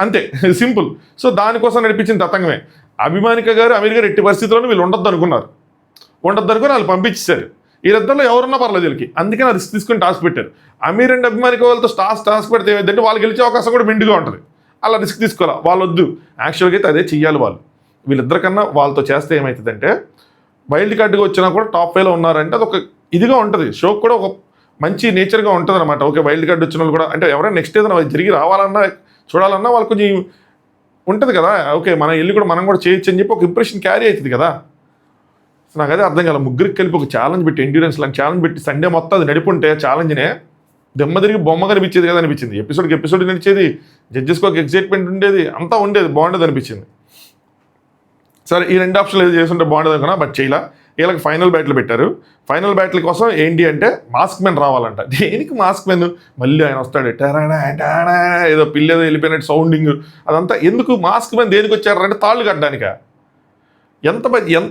అంతే సింపుల్. సో దానికోసం నడిపించిన తతంగమే. అభిమానిక గారు, అమీర్ గారు ఎట్టి పరిస్థితుల్లోనూ వీళ్ళు ఉండొద్దు అనుకుని వాళ్ళు పంపించేశారు. వీళ్ళిద్దరిలో ఎవరున్నా పర్లేదు వీళ్ళకి, అందుకని ఆ రిస్క్ తీసుకుని టాస్క్ పెట్టారు. అమీర్ అండ్ అభిమానిక వాళ్ళతో టాస్క్ పెడితే ఏదంటే వాళ్ళు గెలిచే అవకాశం కూడా మెండుగా ఉంటుంది. అలా రిస్క్ తీసుకోవాలి, వాళ్ళు వద్దు. యాక్చువల్గా అయితే అదే చెయ్యాలి వాళ్ళు. వీళ్ళిద్దరికన్నా వాళ్ళతో చేస్తే ఏమవుతుందంటే వైల్డ్ కార్డుగా వచ్చినా కూడా టాప్ 5లో ఉన్నారంటే అది ఒక ఇదిగా ఉంటుంది, షోకి కూడా ఒక మంచి నేచర్గా ఉంటుంది అనమాట. ఓకే, వైల్డ్ కార్డు వచ్చిన వాళ్ళు కూడా అంటే ఎవరైనా నెక్స్ట్ ఏదైనా జరిగి రావాలన్నా చూడాలన్నా వాళ్ళు కొంచెం ఉంటుంది కదా. ఓకే, మనం వెళ్ళి కూడా మనం కూడా చేయొచ్చు అని చెప్పి ఒక ఇంప్రెషన్ క్యారీ అవుతుంది కదా. నాకు అదే అర్థం కాదు. ముగ్గురికి కలిపి ఒక ఛాలెంజ్ పెట్టి ఎండ్యూరెన్స్ లాంటి ఛాలెంజ్ పెట్టి సండే మొత్తం అది నడిపుంటే ఛాలెంజ్నే దెమ్మ తిరిగి బొమ్మ కనిపించేది కదా అనిపించింది. ఎపిసోడ్ నడిచేది, జడ్జెస్కి ఒక ఎక్సైట్మెంట్ ఉండేది, అంతా ఉండేది, బాగుండేది అనిపించింది. సరే, ఈ రెండు ఆప్షన్లు ఏదో చేస్తుంటే బాగుండేది అనుకున్నా, బట్ చేయలా. వీళ్ళకి ఫైనల్ బ్యాటిల్ పెట్టారు. ఫైనల్ బ్యాటిల్ కోసం ఏంటి అంటే మాస్క్ మెన్ రావాలంట. దేనికి మాస్క్ మెన్? మళ్ళీ ఆయన వస్తాడు, టరాడా ఏదో పిల్లేదో వెళ్ళిపోయినట్టు సౌండింగ్, అదంతా ఎందుకు? మాస్క్ మెన్ దేనికి వచ్చారంటే తాళ్ళు కట్టడానిక? ఎంత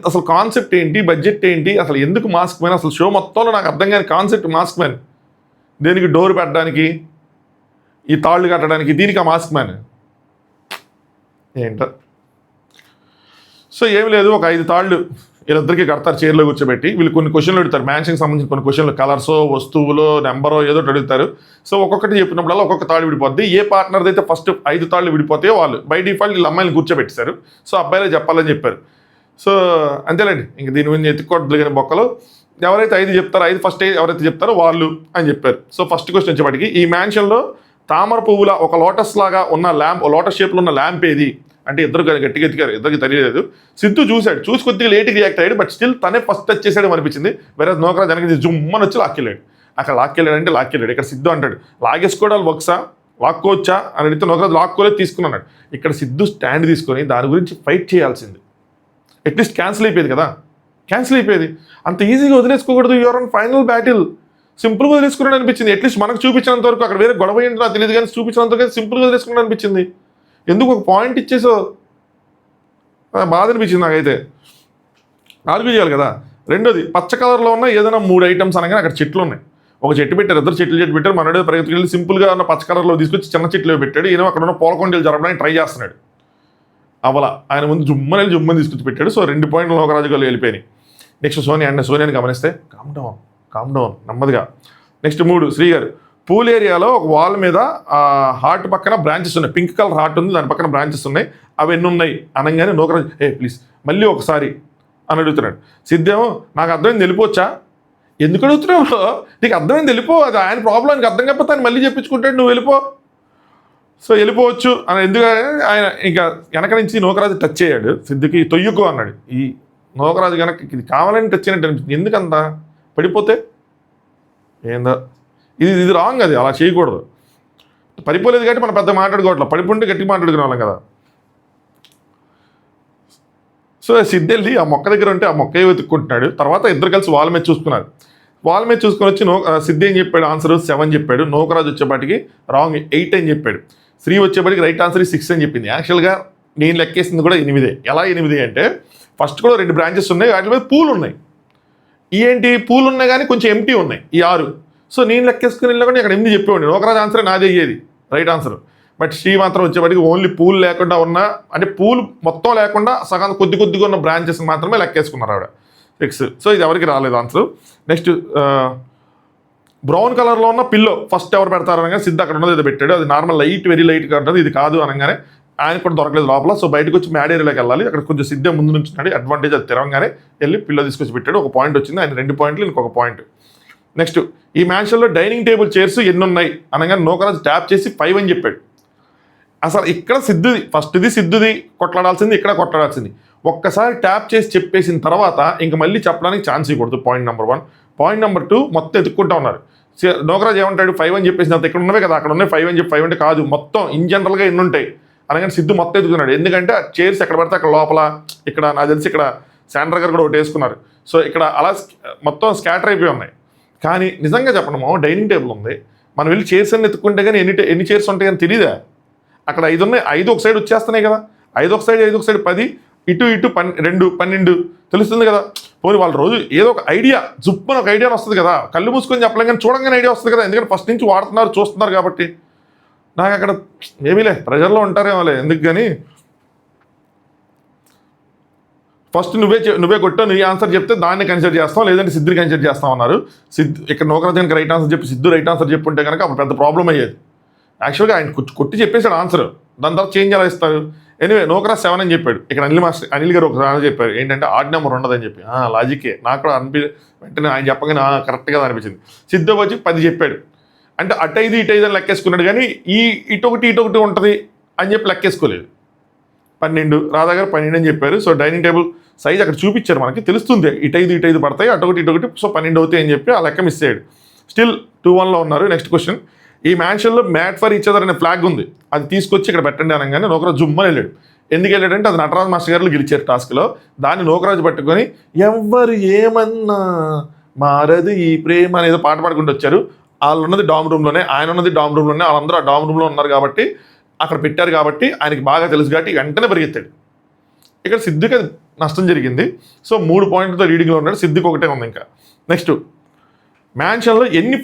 అసలు కాన్సెప్ట్ ఏంటి, బడ్జెట్ ఏంటి, అసలు ఎందుకు మాస్క్ మెన్? అసలు షో మొత్తంలో నాకు అర్థం కాని కాన్సెప్ట్ మాస్క్ మెన్. దేనికి? డోర్ పెట్టడానికి, ఈ తాళ్ళు కట్టడానికి, దీనికి ఆ మాస్క్ మ్యాన్ ఏంటో. సో ఏమి లేదు, ఒక 5 తాళ్ళు వీళ్ళిద్దరికీ కడతారు చైర్లో కూర్చోబెట్టి. వీళ్ళు కొన్ని క్వశ్చన్లు అడుగుతారు, మ్యాన్షన్కి సంబంధించిన కొన్ని క్వశ్చన్లు, కలర్సో, వస్తువులో, నెంబరో ఏదో ఒకటి అడుగుతారు. సో ఒక్కొక్కటి చెప్పినప్పుడల్లా ఒక్కొక్క తాళ్ళు విడిపోద్ది. ఏ పార్ట్నర్ అయితే ఫస్ట్ 5 తాళ్ళు విడిపోతే వాళ్ళు బై డిఫాల్ట్ వీళ్ళు అమ్మాయిని కూర్చోబెట్టారు. సో అబ్బాయిలే చెప్పాలని చెప్పారు. సో అంతేలేండి, ఇంక దీని గురించి ఎత్తుకోవద్దు కానీ బొక్కలు. ఎవరైతే 5 చెప్తారో, 5 ఫస్ట్ ఎవరైతే చెప్తారో వాళ్ళు అని చెప్పారు. సో ఫస్ట్ క్వశ్చన్ వచ్చేప్పటికి, ఈ మ్యాన్షన్లో తామర పువ్వుల ఒక లోటస్ లాగా ఉన్న ల్యాంప్, లోటస్ షేప్లో ఉన్న ల్యాంప్ ఏది అంటే ఇద్దరు గట్టిగా ఎత్తికారు, ఇద్దరికి తెలియలేదు. సిద్ధు చూసి కొద్దిగా లేట్గా రియాక్ట్ అయ్యాడు, బట్ స్టిల్ తనే ఫస్ట్ టచ్ చేసాడు అనిపించింది. వేరే నోకరాజ్ వెనక జుమ్మని వచ్చి లాక్కెళ్ళాడు. అక్కడ లాక్కెళ్ళాడంటే లాక్కెళ్ళాడు. ఇక్కడ సిద్ధు అంటాడు లాగేసుకోవడాలు బొక్సా, లాక్కోవచ్చా అని అడిగితే నోకరాజ్ లాక్కోలేదు, తీసుకున్నాడు. ఇక్కడ సిద్ధు స్టాండ్ తీసుకొని దాని గురించి ఫైట్ చేయాల్సింది. అట్లీస్ట్ క్యాన్సిల్ అయిపోయేది కదా, క్యాన్సిల్ అయిపోయేది. అంత ఈజీగా వదిలేసుకోకూడదు. యూఆర్ ఆన్ ఫైనల్ బ్యాటిల్, సింపుల్గా వదిలేసుకున్నాడు అనిపించింది. అట్లీస్ట్ మనకు చూపించినంత వరకు, అక్కడ వేరే గొడవ ఏంటో నాకు తెలియదు కానీ చూపించినంత వరకు సింపుల్గా వదిలేసుకున్నాడు అనిపించింది. ఎందుకు ఒక పాయింట్ ఇచ్చేసో బాధ అనిపించింది నాకైతే. ఆర్గ్యూ చేయాలి కదా. రెండోది, పచ్చ కలర్లో ఉన్న ఏదైనా 3 ఐటమ్స్ అనగానే అక్కడ చెట్లు ఉన్నాయి. ఒక చెట్టు పెట్టారు, ఇద్దరు చెట్టు పెట్టారు. మనడే ప్రగతికి వెళ్ళి సింపుల్గా ఉన్న పచ్చ కలర్లో తీసుకొచ్చి చిన్న చెట్లు పెట్టాడు. ఈయన అక్కడ ఉన్న పూలకొండలు జరపడానికి ట్రై చేస్తున్నాడు. అవలా ఆయన ముందు జుమ్మని తీసుకొచ్చి పెట్టాడు. సో 2 పాయింట్లు నోకరాజు గారు వెళ్ళిపోయినాయి. నెక్స్ట్ సోనియాని గమనిస్తే కామ్ డౌన్ నెమ్మదిగా. నెక్స్ట్ 3 శ్రీ గారు, పూల్ ఏరియాలో ఒక వాల్ మీద హార్ట్ పక్కన బ్రాంచెస్ ఉన్నాయి, పింక్ కలర్ హార్ట్ ఉంది, దాని పక్కన బ్రాంచెస్ ఉన్నాయి, అవి ఎన్ని ఉన్నాయి అనగానే నోకరాజు ప్లీజ్ మళ్ళీ ఒకసారి అని అడుగుతున్నాడు. సిద్ధేమో నాకు అర్థమైంది, వెళ్ళిపోవచ్చా? ఎందుకు అడుగుతున్నావు? నీకు అర్థమైంది వెళ్ళిపో, అది ఆయన ప్రాబ్లం, నీకు అర్థం కాకపోతే ఆయన మళ్ళీ చెప్పించుకుంటాడు, నువ్వు వెళ్ళిపో. సో వెళ్ళిపోవచ్చు అని ఎందుకంటే ఆయన ఇంకా వెనక నుంచి నోకరాజు టచ్ అయ్యాడు. సిద్ధుకి తొయ్యుకో అన్నాడు. ఈ నోకరాజు కనుక ఇది కావాలని టచ్ అయినట్టు అనిపించింది. ఎందుకంత పడిపోతే ఏందో, ఇది రాంగ్, అది అలా చేయకూడదు. పడిపోలేదు కాబట్టి మనం పెద్ద మాట్లాడుకోవట్లేదు, పడిపోంటే గట్టిగా మాట్లాడుకునే వాళ్ళం కదా. సో సిద్ధు వెళ్ళి ఆ మొక్క దగ్గర ఉంటే ఆ మొక్క వెతుక్కుంటున్నాడు. తర్వాత ఇద్దరు కలిసి వాళ్ళ మీద చూసుకున్నారు. వాళ్ళ మీద చూసుకొని వచ్చి సిద్ధు ఏం చెప్పాడు? ఆన్సర్ 7 చెప్పాడు. నోకరాజు వచ్చేపాటికి రాంగ్ 8 అని చెప్పాడు. శ్రీ వచ్చేపాటికి రైట్ ఆన్సర్ 6 అని చెప్పింది. యాక్చువల్గా నేను లెక్కేసింది కూడా 8. ఎలా 8 అంటే ఫస్ట్ కూడా 2 బ్రాంచెస్ ఉన్నాయి, వాటి మీద పూలు ఉన్నాయి. ఏంటి పూలు ఉన్నాయి కానీ కొంచెం ఎంటీ ఉన్నాయి ఈ 6. సో నేను లెక్కేసుకుని వెళ్ళకుండా ఇక్కడ 8 చెప్పేవాడిని. నోకరాజ్ ఆన్సర్ నాదే అయ్యేది రైట్ ఆన్సర్. బట్ శ్రీ మాత్రం వచ్చేప్పటికి ఓన్లీ పూలు లేకుండా ఉన్న, అంటే పూలు మొత్తం లేకుండా సగం కొద్దిగా ఉన్న బ్రాంచెస్ మాత్రమే లెక్కేసుకున్నారు ఆవిడ 6. సో ఇది ఎవరికి రాలేదు ఆన్సర్. నెక్స్ట్ బ్రౌన్ కలర్లో ఉన్న పిల్లో ఫస్ట్ ఎవరు పెడతారు అనగానే సిద్ధ అక్కడ ఉన్నది ఏదో పెట్టాడు. అది నార్మల్ లైట్, వెరీ లైట్గా ఉంటుంది. ఇది కాదు అనగానే ఆయన కూడా దొరకలేదు లోపల. సో బయటకు వచ్చి మ్యాడ్ ఏరియాలోకి వెళ్ళాలి. అక్కడ కొంచెం సిద్ధే ముందు నుంచి అడ్వాంటేజ్ అది తిరగగానే వెళ్ళి పిల్లో తీసుకొచ్చి పెట్టాడు. ఒక పాయింట్ వచ్చింది, ఆయన 2 పాయింట్లు, ఇంకొక పాయింట్. నెక్స్ట్ ఈ మ్యాన్షన్లో డైనింగ్ టేబుల్ చైర్స్ ఎన్ని ఉన్నాయి అనగానే నోకరాజ్ ట్యాప్ చేసి 5 అని చెప్పాడు. అసలు ఇక్కడ సిద్ధుది ఫస్ట్ది, సిద్ధుది కొట్లాడాల్సింది, ఇక్కడ కొట్లాడాల్సింది. ఒక్కసారి ట్యాప్ చేసి చెప్పేసిన తర్వాత ఇంక మళ్ళీ చెప్పడానికి ఛాన్స్ ఇవ్వకూడదు. Point number 1. పాయింట్ నెంబర్ 2 మొత్తం ఎత్తుక్కుంటా ఉన్నారు. నోకరాజ్ ఏమంటాడు 5 అని చెప్పేసిన తర్వాత ఇక్కడ ఉన్నవే కదా, అక్కడ ఉన్నాయి 5 అని చెప్పి 5 అంటే కాదు మొత్తం ఇన్ జనరల్గా ఎన్ని ఉంటాయి అనగానే సిద్ధు మొత్తం ఎత్తుకున్నాడు. ఎందుకంటే చైర్స్ ఎక్కడ పడితే అక్కడ లోపల, ఇక్కడ నాకు తెలిసి ఇక్కడ శాండ్రా గారు కూడా ఒకటి వేసుకున్నారు. సో ఇక్కడ అలా మొత్తం స్కాటర్ అయిపోయి ఉన్నాయి. కానీ నిజంగా చెప్పడము డైనింగ్ టేబుల్ ఉంది, మనం వెళ్ళి చైర్స్ అన్ని ఎత్తుకుంటే కానీ ఎన్ని చైర్స్ ఉంటాయి కానీ తెలియదా? అక్కడ 5 ఉన్నాయి, 5 ఒక సైడ్ వచ్చేస్తున్నాయి కదా, 5 ఒక సైడ్ 5 ఒక సైడ్ 10, ఇటు 2 12 తెలుస్తుంది కదా. పోనీ వాళ్ళ రోజు ఏదో ఒక ఐడియా జుప్పని ఒక ఐడియా వస్తుంది కదా, కళ్ళు మూసుకొని చెప్పలేం కానీ చూడంగానే ఐడియా వస్తుంది కదా, ఎందుకంటే ఫస్ట్ నుంచి వాడుతున్నారు చూస్తున్నారు కాబట్టి. నాకు అక్కడ ఏమీలే ప్రెజర్లో ఉంటారేమోలే ఎందుకు కానీ. ఫస్ట్ నువ్వే కొట్టావు, నీ ఆన్సర్ చెప్తే దాన్ని కన్సిడర్ చేస్తాం, లేదంటే సిద్ధుని కన్సిడర్ చేస్తాం అన్నారు. ఇక్కడ నోకరాజ్ కనుక రైట్ ఆన్సర్ చెప్పి సిద్ధు రైట్ ఆన్సర్ చెప్పుంటే కనుక అప్పుడు పెద్ద ప్రాబ్లం అయ్యేది. యాక్చువల్గా ఆయన కొట్టి చెప్పేశాడు ఆన్సర్, దాని తర్వాత చేంజ్ ఎలా ఇస్తారు. ఎనివే నోకరాజ్ 7 అని చెప్పాడు. ఇక్కడ అనిల్ గారు ఒక చెప్పారు ఏంటంటే ఆడ్ నెంబర్ ఉండదని చెప్పి. లాజికే నాకు కూడా వెంటనే ఆయన చెప్పగానే కరెక్ట్గా అనిపించింది. సిద్ధు వచ్చి 10 చెప్పాడు. అంటే అటు 5 ఇటు 5 అని లెక్కేసుకున్నాడు కానీ ఇటొకటి ఉంటుంది అని చెప్పి లెక్కేసుకోలేదు. 12 రాధా గారు 12 అని చెప్పారు. సో డైనింగ్ టేబుల్ సైజ్ అక్కడ చూపించారు, మనకి తెలుస్తుంది ఇటు 5 పడతాయి, అటొకటి. సో 12 అవుతాయి అని చెప్పి ఆ లెక్క మిస్ అయ్యాడు. స్టిల్ 2-1లో ఉన్నారు. నెక్స్ట్ క్వశ్చన్, ఈ మ్యాన్షన్లో మ్యాట్ ఫర్ ఈచ్ అదర్ అనే ఫ్లాగ్ ఉంది, అది తీసుకొచ్చి ఇక్కడ పెట్టండి అనగానే నోకరాజ్ జుమ్మని వెళ్ళాడు. ఎందుకు వెళ్ళాడంటే అది నటరాజ్ మాస్టర్ గారు గెలిచారు టాస్క్లో. దాన్ని నోకరాజ్ పట్టుకొని ఎవ్వరు ఏమన్నా మారదు ఈ ప్రేమ అనేదో పాట పాడుకుంటూ వచ్చారు. వాళ్ళు ఉన్నది డామ్ రూమ్లోనే, ఆయన ఉన్నది డామ్ రూమ్లోనే, వాళ్ళందరూ ఆ డామ్ రూమ్లో ఉన్నారు కాబట్టి అక్కడ పెట్టారు కాబట్టి ఆయనకి బాగా తెలుసు కాబట్టి వెంటనే పరిగెత్తాడు. ఇక్కడ సిద్ధుకి అది నష్టం జరిగింది. సో 3 పాయింట్లతో లీడింగ్లో ఉన్నాడు. సిద్ధుకి ఒకటే ఉంది. ఇంకా నెక్స్ట్ మ్యాన్షన్లో ఎన్ని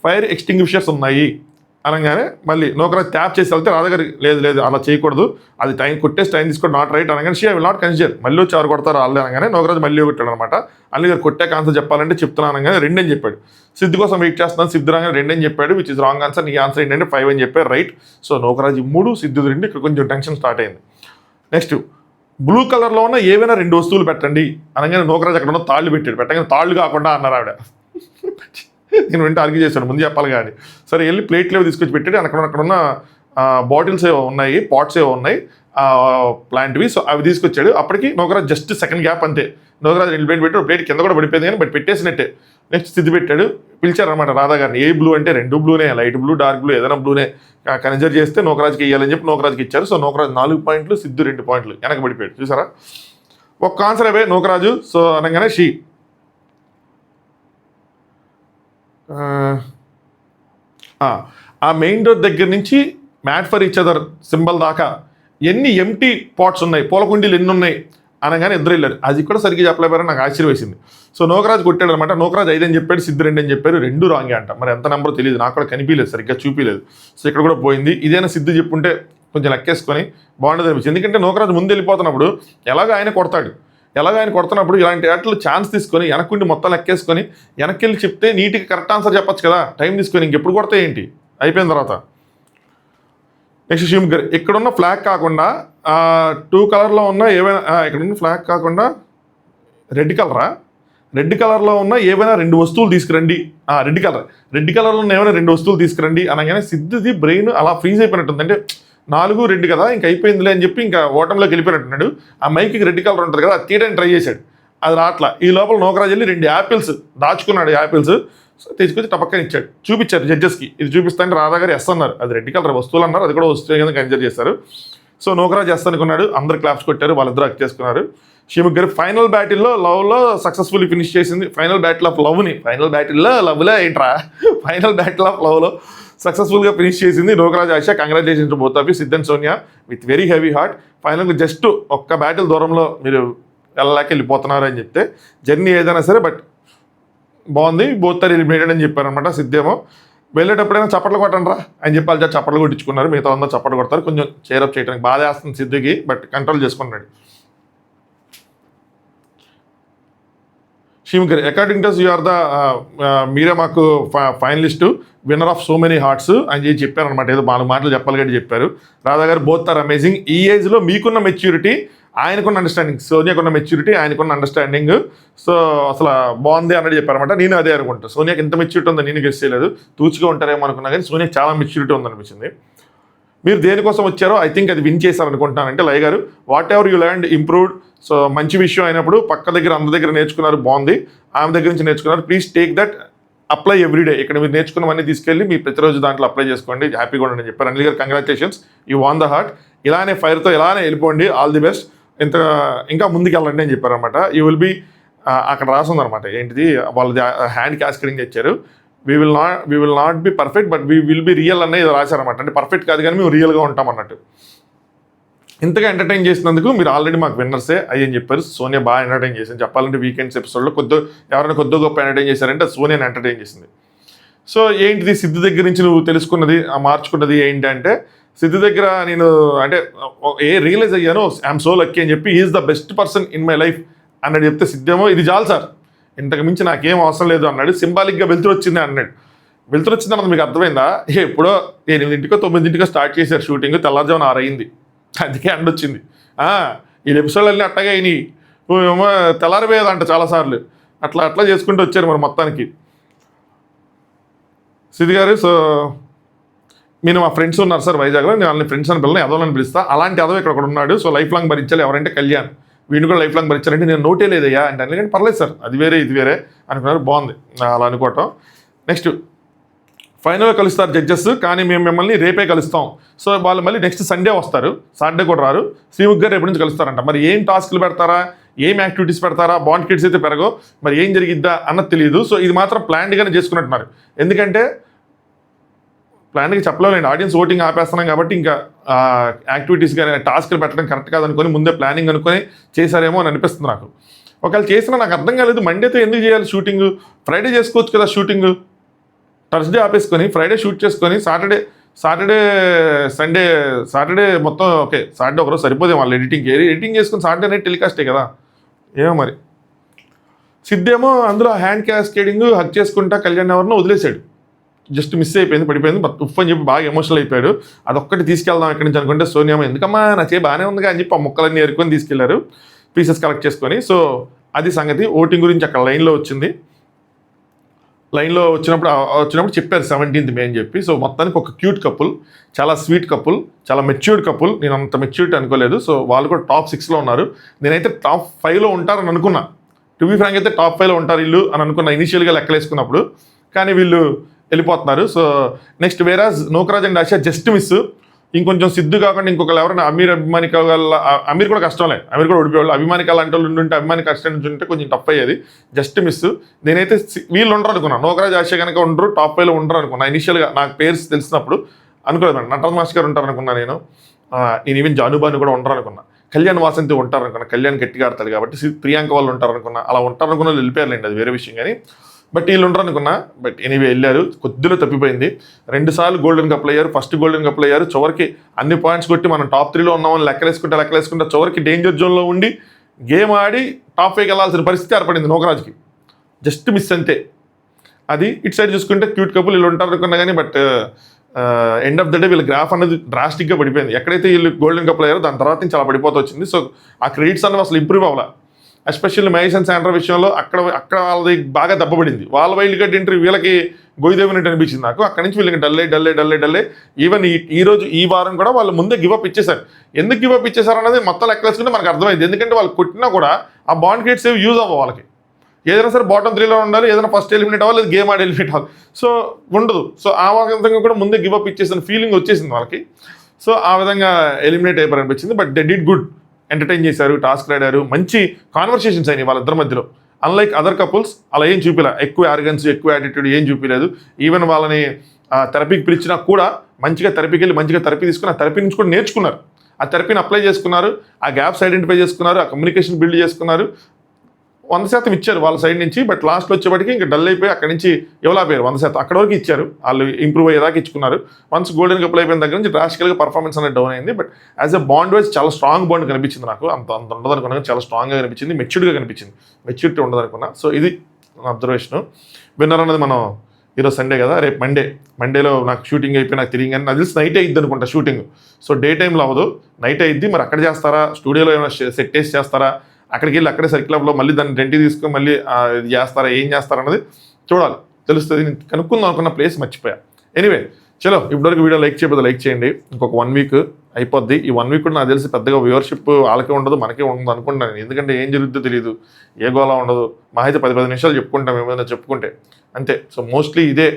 ఫైర్ ఎక్స్టింగ్విషర్స్ ఉన్నాయి అనగానే మళ్ళీ నోకరాజ్ ట్యాప్ చేసి వెళ్తే రాధగారి లేదు అలా చేయకూడదు, అది టైం కొట్టేసి టైం తీసుకోండి, నాట్ రైట్ అనగానే she I will not consider. మళ్ళీ వచ్చి 6 కొడతారు వాళ్ళు అనగానే నోకరాజ్ మళ్ళీ కొట్టాడు అనమాట. అల్లి గారు కొట్టాక ఆన్సర్ చెప్పాలంటే చెప్తున్నాను అనగానే 2 అని చెప్పాడు. సిద్ధు కోసం వెయిట్ చేస్తున్నాను, సిద్ధు రాగానే 2 అని చెప్పాడు, విచ్ ఇస్ రాంగ్ ఆన్సర్. నీ ఆన్సర్ ఏంటంటే 5 అని చెప్పారు రైట్. సో నోకరాజ్ 3, సిద్ధు 2. ఇక్కడ కొంచెం టెన్షన్ స్టార్ట్ అయింది. నెక్స్ట్ బ్లూ కలర్లో ఉన్న ఏవైనా 2 వస్తువులు పెట్టండి అనగానే నోకరాజ్ అక్కడ ఉన్న తాళ్ళు పెట్టాడు. పెట్టగానే తాళ్ళు కాకుండా అన్నారు ఆవిడ. నేను వెంట ఆర్గ్యూ చేశాను, ముందు చెప్పాలి కానీ. సరే వెళ్ళి ప్లేట్లు ఏవో తీసుకొచ్చి పెట్టాడు. అక్కడ ఉన్న బాటిల్స్ ఏవో ఉన్నాయి, పాట్స్ ఏవో ఉన్నాయి ప్లాంట్వి. సో అవి తీసుకొచ్చాడు. అప్పటికి నోకరాజ్ జస్ట్ సెకండ్ గ్యాప్ అంతే. నోకరాజ్ 2 ప్లేట్ పెట్టాడు, ప్లేట్ కింద కూడా పడిపోయింది కానీ బట్ పెట్టేసినట్టే. నెక్స్ట్ సిద్ధి పెట్టాడు, పిలిచారనమాట రాధా గారిని. ఏ బ్లూ అంటే 2 బ్లూనే, లైట్ బ్లూ డార్క్ బ్లూ ఏదైనా బ్లూనే కన్సిడర్ చేస్తే నోకరాజ్కి ఇవ్వాలని చెప్పి నోకరాజ్కి ఇచ్చారు. సో నోకరాజ్ 4 పాయింట్లు, సిద్ధు 2 పాయింట్లు వెనక పడిపోయాడు. చూసారా, ఒక్క ఆన్సర్ అవే నోకరాజు. సో అనగానే షీ ఆ మెయిన్ డోర్ దగ్గర నుంచి mat for each other symbol దాకా ఎన్ని ఎంటీ పాట్స్ ఉన్నాయి, పూల కుండీలు ఎన్ని ఉన్నాయి అనగానే ఇద్దరు వెళ్ళారు. అది కూడా సరిగ్గా చెప్పలేపారని నాకు ఆశ్చర్యం వేసింది. సో నోకరాజ్ కొట్టాడు అనమాట. నోకరాజ్ 5 అని చెప్పాడు, సిద్ధు 2 అని చెప్పారు. 2 రాంగే అంట. మరి ఎంత నెంబరో తెలియదు, నాకు కూడా కనిపించలేదు, సరిగ్గా చూపించలేదు. సో ఇక్కడ కూడా పోయింది. ఇదైనా సిద్ధు చెప్పుంటే కొంచెం లెక్కేసుకొని బాగుండదు అనిపించింది. ఎందుకంటే నోకరాజ్ ముందు వెళ్ళిపోతున్నప్పుడు ఎలాగో ఆయన కొడుతున్నప్పుడు ఇలాంటి వాటిలో ఛాన్స్ తీసుకొని వెనక్కుండి మొత్తం లెక్కేసుకొని వెనక్కి వెళ్ళి చెప్తే నీట్గా కరెక్ట్ ఆన్సర్ చెప్పచ్చు కదా, టైం తీసుకొని. ఇంకెప్పుడు కొడితే ఏంటి అయిపోయిన తర్వాత. నెక్స్ట్ షిమ్ గారు, ఇక్కడున్న ఫ్లాగ్ కాకుండా 2 కలర్లో ఉన్న ఏవైనా, ఇక్కడున్న ఫ్లాగ్ కాకుండా రెడ్ కలర్లో ఉన్న ఏవైనా 2 వస్తువులు తీసుకురండి. రెడ్ కలర్లో ఉన్న ఏమైనా 2 వస్తువులు తీసుకురండి అనగానే సిద్ధుది బ్రెయిన్ అలా ఫ్రీజ్ అయిపోయినట్టుంది. అంటే 4, 2 కదా ఇంకా అయిపోయిందిలే అని చెప్పి ఇంకా ఓటంలోకి వెళ్ళిపోయినట్టున్నాడు. ఆ మైక్కి రెడ్ కలర్ ఉంటుంది కదా, అది తీయడానికి ట్రై చేశాడు, అది రాట్లా. ఈ లోపల నోకరాజ్ వెళ్ళి 2 యాపిల్స్ దాచుకున్నాడు. యాపిల్స్ తీసుకొచ్చి టపక్కని ఇచ్చాడు, చూపించారు జడ్జెస్కి. ఇది చూపిస్తాను రాధా గారు ఎస్ అన్నారు, అది రెడ్ కలర్ వస్తువులు అన్నారు, అది కూడా వస్తువు కింద కన్సిడర్ చేశారు. సో నోకరాజ్ ఎస్ అనుకున్నాడు, అందరు క్లాప్స్ కొట్టారు, వాళ్ళిద్దరు అక్ చేసుకున్నారు. షిముక్ గారు ఫైనల్ బ్యాటిల్లో లవ్లో సక్సెస్ఫుల్లీ ఫినిష్ చేసింది. ఫైనల్ బ్యాటిల్ ఆఫ్ లవ్లో ఏంట్రా, ఫైనల్ బ్యాటిల్ ఆఫ్ లవ్లో సక్సెస్ఫుల్గా ఫినిష్ చేసింది Nookaraj Asha. Congratulations to both of you, Siddh and Sonia, with very heavy heart. ఫైనల్గా జస్ట్ ఒక్క బ్యాటిల్ దూరంలో మీరు వెళ్ళిపోతున్నారు అని చెప్తే, జర్నీ ఏదైనా సరే బట్ బాగుంది, బోత్ ఆర్ ఎలిమినేటెడ్ అని చెప్పారనమాట. సిద్ధేమో వెళ్ళేటప్పుడైనా చప్పట్లు కొట్టండిరా అని చెప్పి వాళ్ళ చప్పట్లు కొట్టించుకున్నారు, మిగతా అందరూ చప్పట్లు కొడతారు. కొంచెం చేరప్ చేయడానికి బాధ వేస్తుంది సిద్ధుకి, బట్ కంట్రోల్ చేసుకున్నాడు. శివం గారు, according to you are the మీరే మాకు finalist, winner of so many hearts అని చెప్పారనమాట. ఏదో 4 మాటలు చెప్పాలి కానీ చెప్పారు. రాధా గారు, బోత్ ఆర్ అమేజింగ్. ఈ ఏజ్లో మీకున్న మెచ్యూరిటీ, ఆయనకున్న అండర్స్టాండింగ్, సోనియాకున్న మెచ్యూరిటీ, ఆయనకున్న అండర్స్టాండింగ్, సో అసలు బాగుంది అన్నట్టు చెప్పారనమాట. నేను అదే అనుకుంటాను, సోనియాకి ఎంత మెచ్యూరిటీ ఉందో నేను గెస్ చేయలేదు. తూచుగా ఉంటారేమో అనుకున్నా కానీ సోనియాకి చాలా మెచ్యూరిటీ ఉందనిపించింది. మీరు దేనికోసం వచ్చారో ఐ థింక్ అది విన్ చేశారనుకుంటున్నానంటే, లయ గారు, what ever you learned improved. So మంచి విషయం అయినప్పుడు పక్క దగ్గర అందరి దగ్గర నేర్చుకున్నారు, బాగుంది, ఆమె దగ్గర నుంచి నేర్చుకున్నారు. Please take that apply everyday. ఇక్కడ మీరు నేర్చుకున్నవన్నీ తీసుకెళ్ళి మీ ప్రతిరోజు దాంట్లో అప్లై చేసుకోండి, హ్యాపీగా ఉండండి అని చెప్పారు. అనిల్ గారు, congratulations, you won the heart. ఇలానే ఫైర్తో ఇలానే వెళ్ళిపోండి, ఆల్ ది బెస్ట్, ఇంకా ముందుకు వెళ్ళండి అని చెప్పారనమాట. యూ విల్ బీ, అక్కడ రాసిందనమాట ఏంటిది, వాళ్ళది హ్యాండ్ క్యాస్కేడింగ్ తెచ్చారు. We will not be perfect but we will be real అనేది రాశారనమాట. అంటే పర్ఫెక్ట్ కాదు కానీ మేము రియల్గా ఉంటాం అన్నట్టు. ఇంతగా ఎంటర్టైన్ చేసినందుకు మీరు ఆల్రెడీ మాకు విన్నర్సే అయ్యని చెప్పారు. సోనియా బాగా ఎంటర్టైన్ చేసింది. చెప్పాలంటే వీకెండ్స్ ఎపిసోడ్లో ఎవరైనా కొద్ది గొప్ప ఎంటర్టైన్ చేశారంటే సోనియాని ఎంటర్టైన్ చేసింది. సో ఏంటిది సిద్ధు దగ్గర నుంచి నువ్వు తెలుసుకున్నది, మార్చుకున్నది ఏంటి అంటే, సిద్ధు దగ్గర నేను అంటే రియలైజ్ అయ్యాను, ఐఎమ్ సో లక్కీ అని చెప్పి, is the best person in my life అన్నాడు. చెప్తే సిద్ధేమో ఇది చాలు సార్, ఇంతకు మించి నాకేం అవసరం లేదు అన్నాడు. సింబాలిక్గా వెళ్తురు వచ్చింది అన్నాడు. వెళ్తురు వచ్చింది అన్నది మీకు అర్థమైందా? ఎప్పుడో 8 9 స్టార్ట్ చేశారు షూటింగ్, తెల్లారుజామున 6 అయింది, అందుకే ఎండ వచ్చింది. ఈ ఎపిసోడ్లు అన్నీ అట్టగా అయినాయి, ఏమో తెల్లారిపోయేదంట చాలాసార్లు, అట్లా చేసుకుంటూ వచ్చారు మరి మొత్తానికి. సిద్ధి గారు, సో నేను మా ఫ్రెండ్స్ ఉన్నారు సార్ వైజాగ్లో, నేను వాళ్ళని ఫ్రెండ్స్ అని పిల్లలు ఎదవలని పిలుస్తా, అలాంటి ఎదవ ఇక్కడ ఉన్నాడు, సో లైఫ్ లాంగ్ భరించాలి. ఎవరంటే కళ్యాణ్, వీడిని కూడా లైఫ్ లాంగ్ భరించాలంటే నేను నోటే లేదయ్యా అంటే, అందుకని పర్లేదు సార్, అది వేరే ఇది వేరే అనుకున్నారు. బాగుంది అలా అనుకోవటం. నెక్స్ట్ ఫైనల్గా కలుస్తారు జడ్జెస్, కానీ మేము మిమ్మల్ని రేపే కలుస్తాం. సో వాళ్ళు మళ్ళీ నెక్స్ట్ సండే వస్తారు, సాటర్డే కూడా రారు. శ్రీముఖ్ గారు రేపటి నుంచి కలుస్తారంట. మరి ఏం టాస్క్లు పెడతారా, ఏం యాక్టివిటీస్ పెడతారా, బాండ్ కిడ్స్ అయితే పెరగో, మరి ఏం జరిగిద్దా అన్నది తెలియదు. సో ఇది మాత్రం ప్లాన్డ్గానే చేసుకున్నట్టున్నారు. ఎందుకంటే ప్లాన్గా చెప్పలేండి, ఆడియన్స్ ఓటింగ్ ఆపేస్తున్నాం కాబట్టి ఇంకా యాక్టివిటీస్ కానీ టాస్క్లు పెట్టడం కరెక్ట్ కాదనుకొని ముందే ప్లానింగ్ అనుకొని చేశారేమో అని అనిపిస్తుంది నాకు. ఒకవేళ చేసినా నాకు అర్థం కాలేదు, మండేతో ఎందుకు చేయాలి షూటింగ్, ఫ్రైడే చేసుకోవచ్చు కదా షూటింగ్, థర్స్డే ఆపేసుకొని ఫ్రైడే షూట్ చేసుకొని సాటర్డే మొత్తం ఓకే, సాటర్డే ఒకరోజు సరిపోదే వాళ్ళు ఎడిటింగ్ చేసుకుని సాటర్డే నైట్ టెలికాస్టే కదా. ఏమో మరి సిద్ధేమో అందులో హ్యాండ్ క్యాస్కేడింగ్ హక్ చేసుకుంటా కళ్యాణ్ ఎవరినో వదిలేశాడు, జస్ట్ మిస్ అయిపోయింది, పడిపోయింది, ఉఫ్ అని చెప్పి బాగా ఎమోషనల్ అయిపోయాడు. అదొక్కటి తీసుకెళ్దాం ఎక్కడి నుంచి అనుకుంటే సోనియామో ఎందుకమ్మా నా చేయి బాగానే ఉందిగా అని చెప్పి ఆ ముక్కలన్నీ ఎరుకొని తీసుకెళ్లారు, పీసెస్ కలెక్ట్ చేసుకొని. సో అది సంగతి. ఓటింగ్ గురించి అక్కడ లైన్లో వచ్చినప్పుడు చెప్పారు 17th May అని చెప్పి. సో మొత్తానికి ఒక క్యూట్ కపుల్, చాలా స్వీట్ కపుల్, చాలా మెచ్యూర్డ్ కపుల్. నేను అంత మెచ్యూరిటీ అనుకోలేదు. సో వాళ్ళు కూడా టాప్ 6లో ఉన్నారు. నేనైతే టాప్ 5లో ఉంటారని అనుకున్నా, టు బీ ఫ్రాంక్ అయితే టాప్ 5లో ఉంటారు వీళ్ళు అని అనుకున్నా ఇనీషియల్గా లెక్కలేసుకున్నప్పుడు, కానీ వీళ్ళు వెళ్ళిపోతున్నారు. సో నెక్స్ట్ వేరాజ్ Nookaraj and Asha just miss. ఇంకొంచెం సిద్ధు కాకుండా ఇంకొకరు ఎవరైనా అమీర్ కూడా కష్టంలే, అమీర్ కూడా ఓడిపోయేవాళ్ళు. అభిమానికాలు అంటే వాళ్ళు ఉంటే, అభిమాని కష్టం నుంచి ఉంటే కొంచెం టఫ్ అయ్యేది. Just miss. నేనైతే వీళ్ళు ఉండరు అనుకున్నాను, నోకరాజ్ ఆశ కనుక ఉండరు, టాప్ 5లో ఉండరు అనుకున్నా ఇనిషియల్గా. నాకు పేర్స్ తెలిసినప్పుడు అనుకోలేదు, నటరాజ్ మాస్టర్ గారు ఉంటారు అనుకున్నా నేను ఈవెన్ జానుబాను కూడా ఉండరు అనుకున్నా, కళ్యాణ్ వాసంతి ఉంటారు అనుకున్నా, కళ్యాణ్ గట్టిగా ఆడతాడు కాబట్టి, ప్రియాంక వాళ్ళు ఉంటారు అనుకున్నా, అలా ఉంటారు అనుకున్న వాళ్ళు వెళ్ళిపోయారులేండి, అది వేరే విషయం. కానీ బట్ వీళ్ళు ఉండరు అనుకున్నా, బట్ ఎనీవే వెళ్ళారు. కొద్దిలో తప్పిపోయింది. 2 సార్లు గోల్డెన్ కప్లు అయ్యారు, ఫస్ట్ గోల్డెన్ కప్లు అయ్యారు. చివరికి అన్ని పాయింట్స్ కొట్టి మనం టాప్ 3లో ఉన్నామని లెక్కలేసుకుంటే చివరికి డేంజర్ జోన్లో ఉండి గేమ్ ఆడి టాప్ 5కి వెళ్ళాల్సిన పరిస్థితి ఏర్పడింది నోకరాజ్కి. జస్ట్ మిస్ అంతే. అది ఇటు సైడ్ చూసుకుంటే క్యూట్ కపుల్ వీళ్ళు ఉంటారు అనుకున్నా కానీ, but end of the day వీళ్ళ గ్రాఫ్ అనేది డ్రాస్టిక్గా పడిపోయింది. ఎక్కడైతే వీళ్ళు గోల్డెన్ కప్లు అయ్యారో దాని తర్వాత నుంచి చాలా పడిపోతూ వచ్చింది. సో ఆ క్రెడిట్స్ అన్నవి అసలు ఇంప్రూవ్ అవ్వాలి. ఎస్పెషల్లీ మహేష్ అండ్ శాండ్రా విషయంలో అక్కడ వాళ్ళది బాగా దెబ్బపడింది. వాళ్ళ వైల్డ్ కార్డ్ ఎంట్రీ వీళ్ళకి గోయిదేవినట్టు అనిపించింది నాకు. అక్కడి నుంచి వీళ్ళకి డల్లే. ఈవెన్ ఈ వారం కూడా వాళ్ళు ముందే గివప్ ఇచ్చేశారు. ఎందుకు గివప్ ఇచ్చేసారు అనేది మొత్తం లెక్కలేసుకుంటే మనకు అర్థమైంది. ఎందుకంటే వాళ్ళు కొట్టినా కూడా ఆ బాండ్ క్రియేట్స్ ఏవి యూజ్ అవ్వ వాళ్ళకి. ఏదైనా సరే బాటమ్ 3లో ఉండాలి, ఏదైనా ఫస్ట్ ఎలిమినేట్ అవ్వాలి, గేమ్ ఆడి ఎలిమినేట్ అవ్వాలి. సో ఉండదు. సో ఆ విధంగా కూడా ముందే గివప్ ఇచ్చేసిన ఫీలింగ్ వచ్చేసింది వాళ్ళకి. సో ఆ విధంగా ఎలిమినేట్ అయిపోయి అనిపించింది. But they did good, entertain చేశారు, టాస్క్ ఆడారు, మంచి కాన్వర్సేషన్స్ అయినాయి వాళ్ళిద్దరి మధ్యలో. అన్లైక్ అదర్ కపుల్స్ అలా ఏం చూపిలే, ఎక్కువ యారగెన్స్ ఎక్కువ యాటిట్యూడ్ ఏం చూపించలేదు. ఈవెన్ వాళ్ళని థెరపీకి పిలిచినా కూడా మంచిగా థెరపీకి వెళ్ళి మంచిగా థెరపీ తీసుకుని ఆ థెరపీ నుంచి కూడా నేర్చుకున్నారు, ఆ థెరపీని అప్లై చేసుకున్నారు, ఆ గ్యాప్స్ ఐడెంటిఫై చేసుకున్నారు, ఆ కమ్యూనికేషన్ బిల్డ్ చేసుకున్నారు. 100% ఇచ్చారు వాళ్ళ సైడ్ నుంచి. బట్ లాస్ట్లో వచ్చేప్పటికి ఇంకా డల్ అయిపోయి అక్కడి నుంచి ఎవలాపోయారు. 100% అక్కడ వరకు ఇచ్చారు, వాళ్ళు ఇంప్రూవ్ అయ్యేదాకా ఇచ్చుకున్నారు. వన్స్ గోల్డెన్ కప్ అయిపోయిన దగ్గర నుంచి డ్రాస్టికల్గా పర్ఫార్మెన్స్ అనేది డౌన్ అయింది. But as a bond wise చాలా స్ట్రాంగ్ బాండ్ కనిపించింది నాకు. అంత ఉండదు అనుకున్నాను, చాలా స్ట్రాంగ్గా కనిపించింది, మెచ్యూర్డ్గా కనిపించింది. మెచ్యూరిటీ ఉండదు అనుకున్నా. సో ఇది నా అబ్జర్వేషను. విన్నర్ అనేది మనం ఈరోజు సండే కదా, రేపు మండేలో నాకు షూటింగ్ అయిపోయి నాకు తిరిగి కానీ నాకు తెలిసి నైట్ అయ్యిద్ది అనుకుంటా షూటింగ్. సో డే టైంలో అవ్వదు, నైట్ అయ్యిద్ది. మరి అక్కడ చేస్తారా, స్టూడియోలో ఏమైనా సెట్ వేసి చేస్తారా, అక్కడికి వెళ్ళి అక్కడే సర్కిల్ క్లబ్లో మళ్ళీ దాన్ని రెంట్కి తీసుకొని మళ్ళీ ఇది చేస్తారా, ఏం చేస్తారా అన్నది చూడాలి, తెలుస్తుంది. నేను కనుక్కుందాం అనుకున్న ప్లేస్ మర్చిపోయా. ఎనీవే చలో, ఇప్పటివరకు వీడియో లైక్ చేయకపోతే లైక్ చేయండి. ఇంకొక 1 వీక్ అయిపోద్ది. ఈ 1 వీక్ కూడా నాకు తెలిసి పెద్దగా వ్యూవర్షిప్ వాళ్ళకే ఉండదు, మనకే ఉండదు అనుకుంటాను. ఎందుకంటే ఏం జరుగుతుందో తెలియదు, ఏ గోలా ఉండదు. మా అయితే 10 నిమిషాలు చెప్పుకుంటాం ఏమైనా చెప్పుకుంటే అంతే. సో మోస్ట్లీ ఇదే,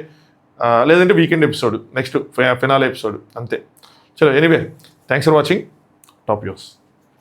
లేదంటే weekend episode, next finale episode అంతే. చలో anyway, thanks for watching. Top views.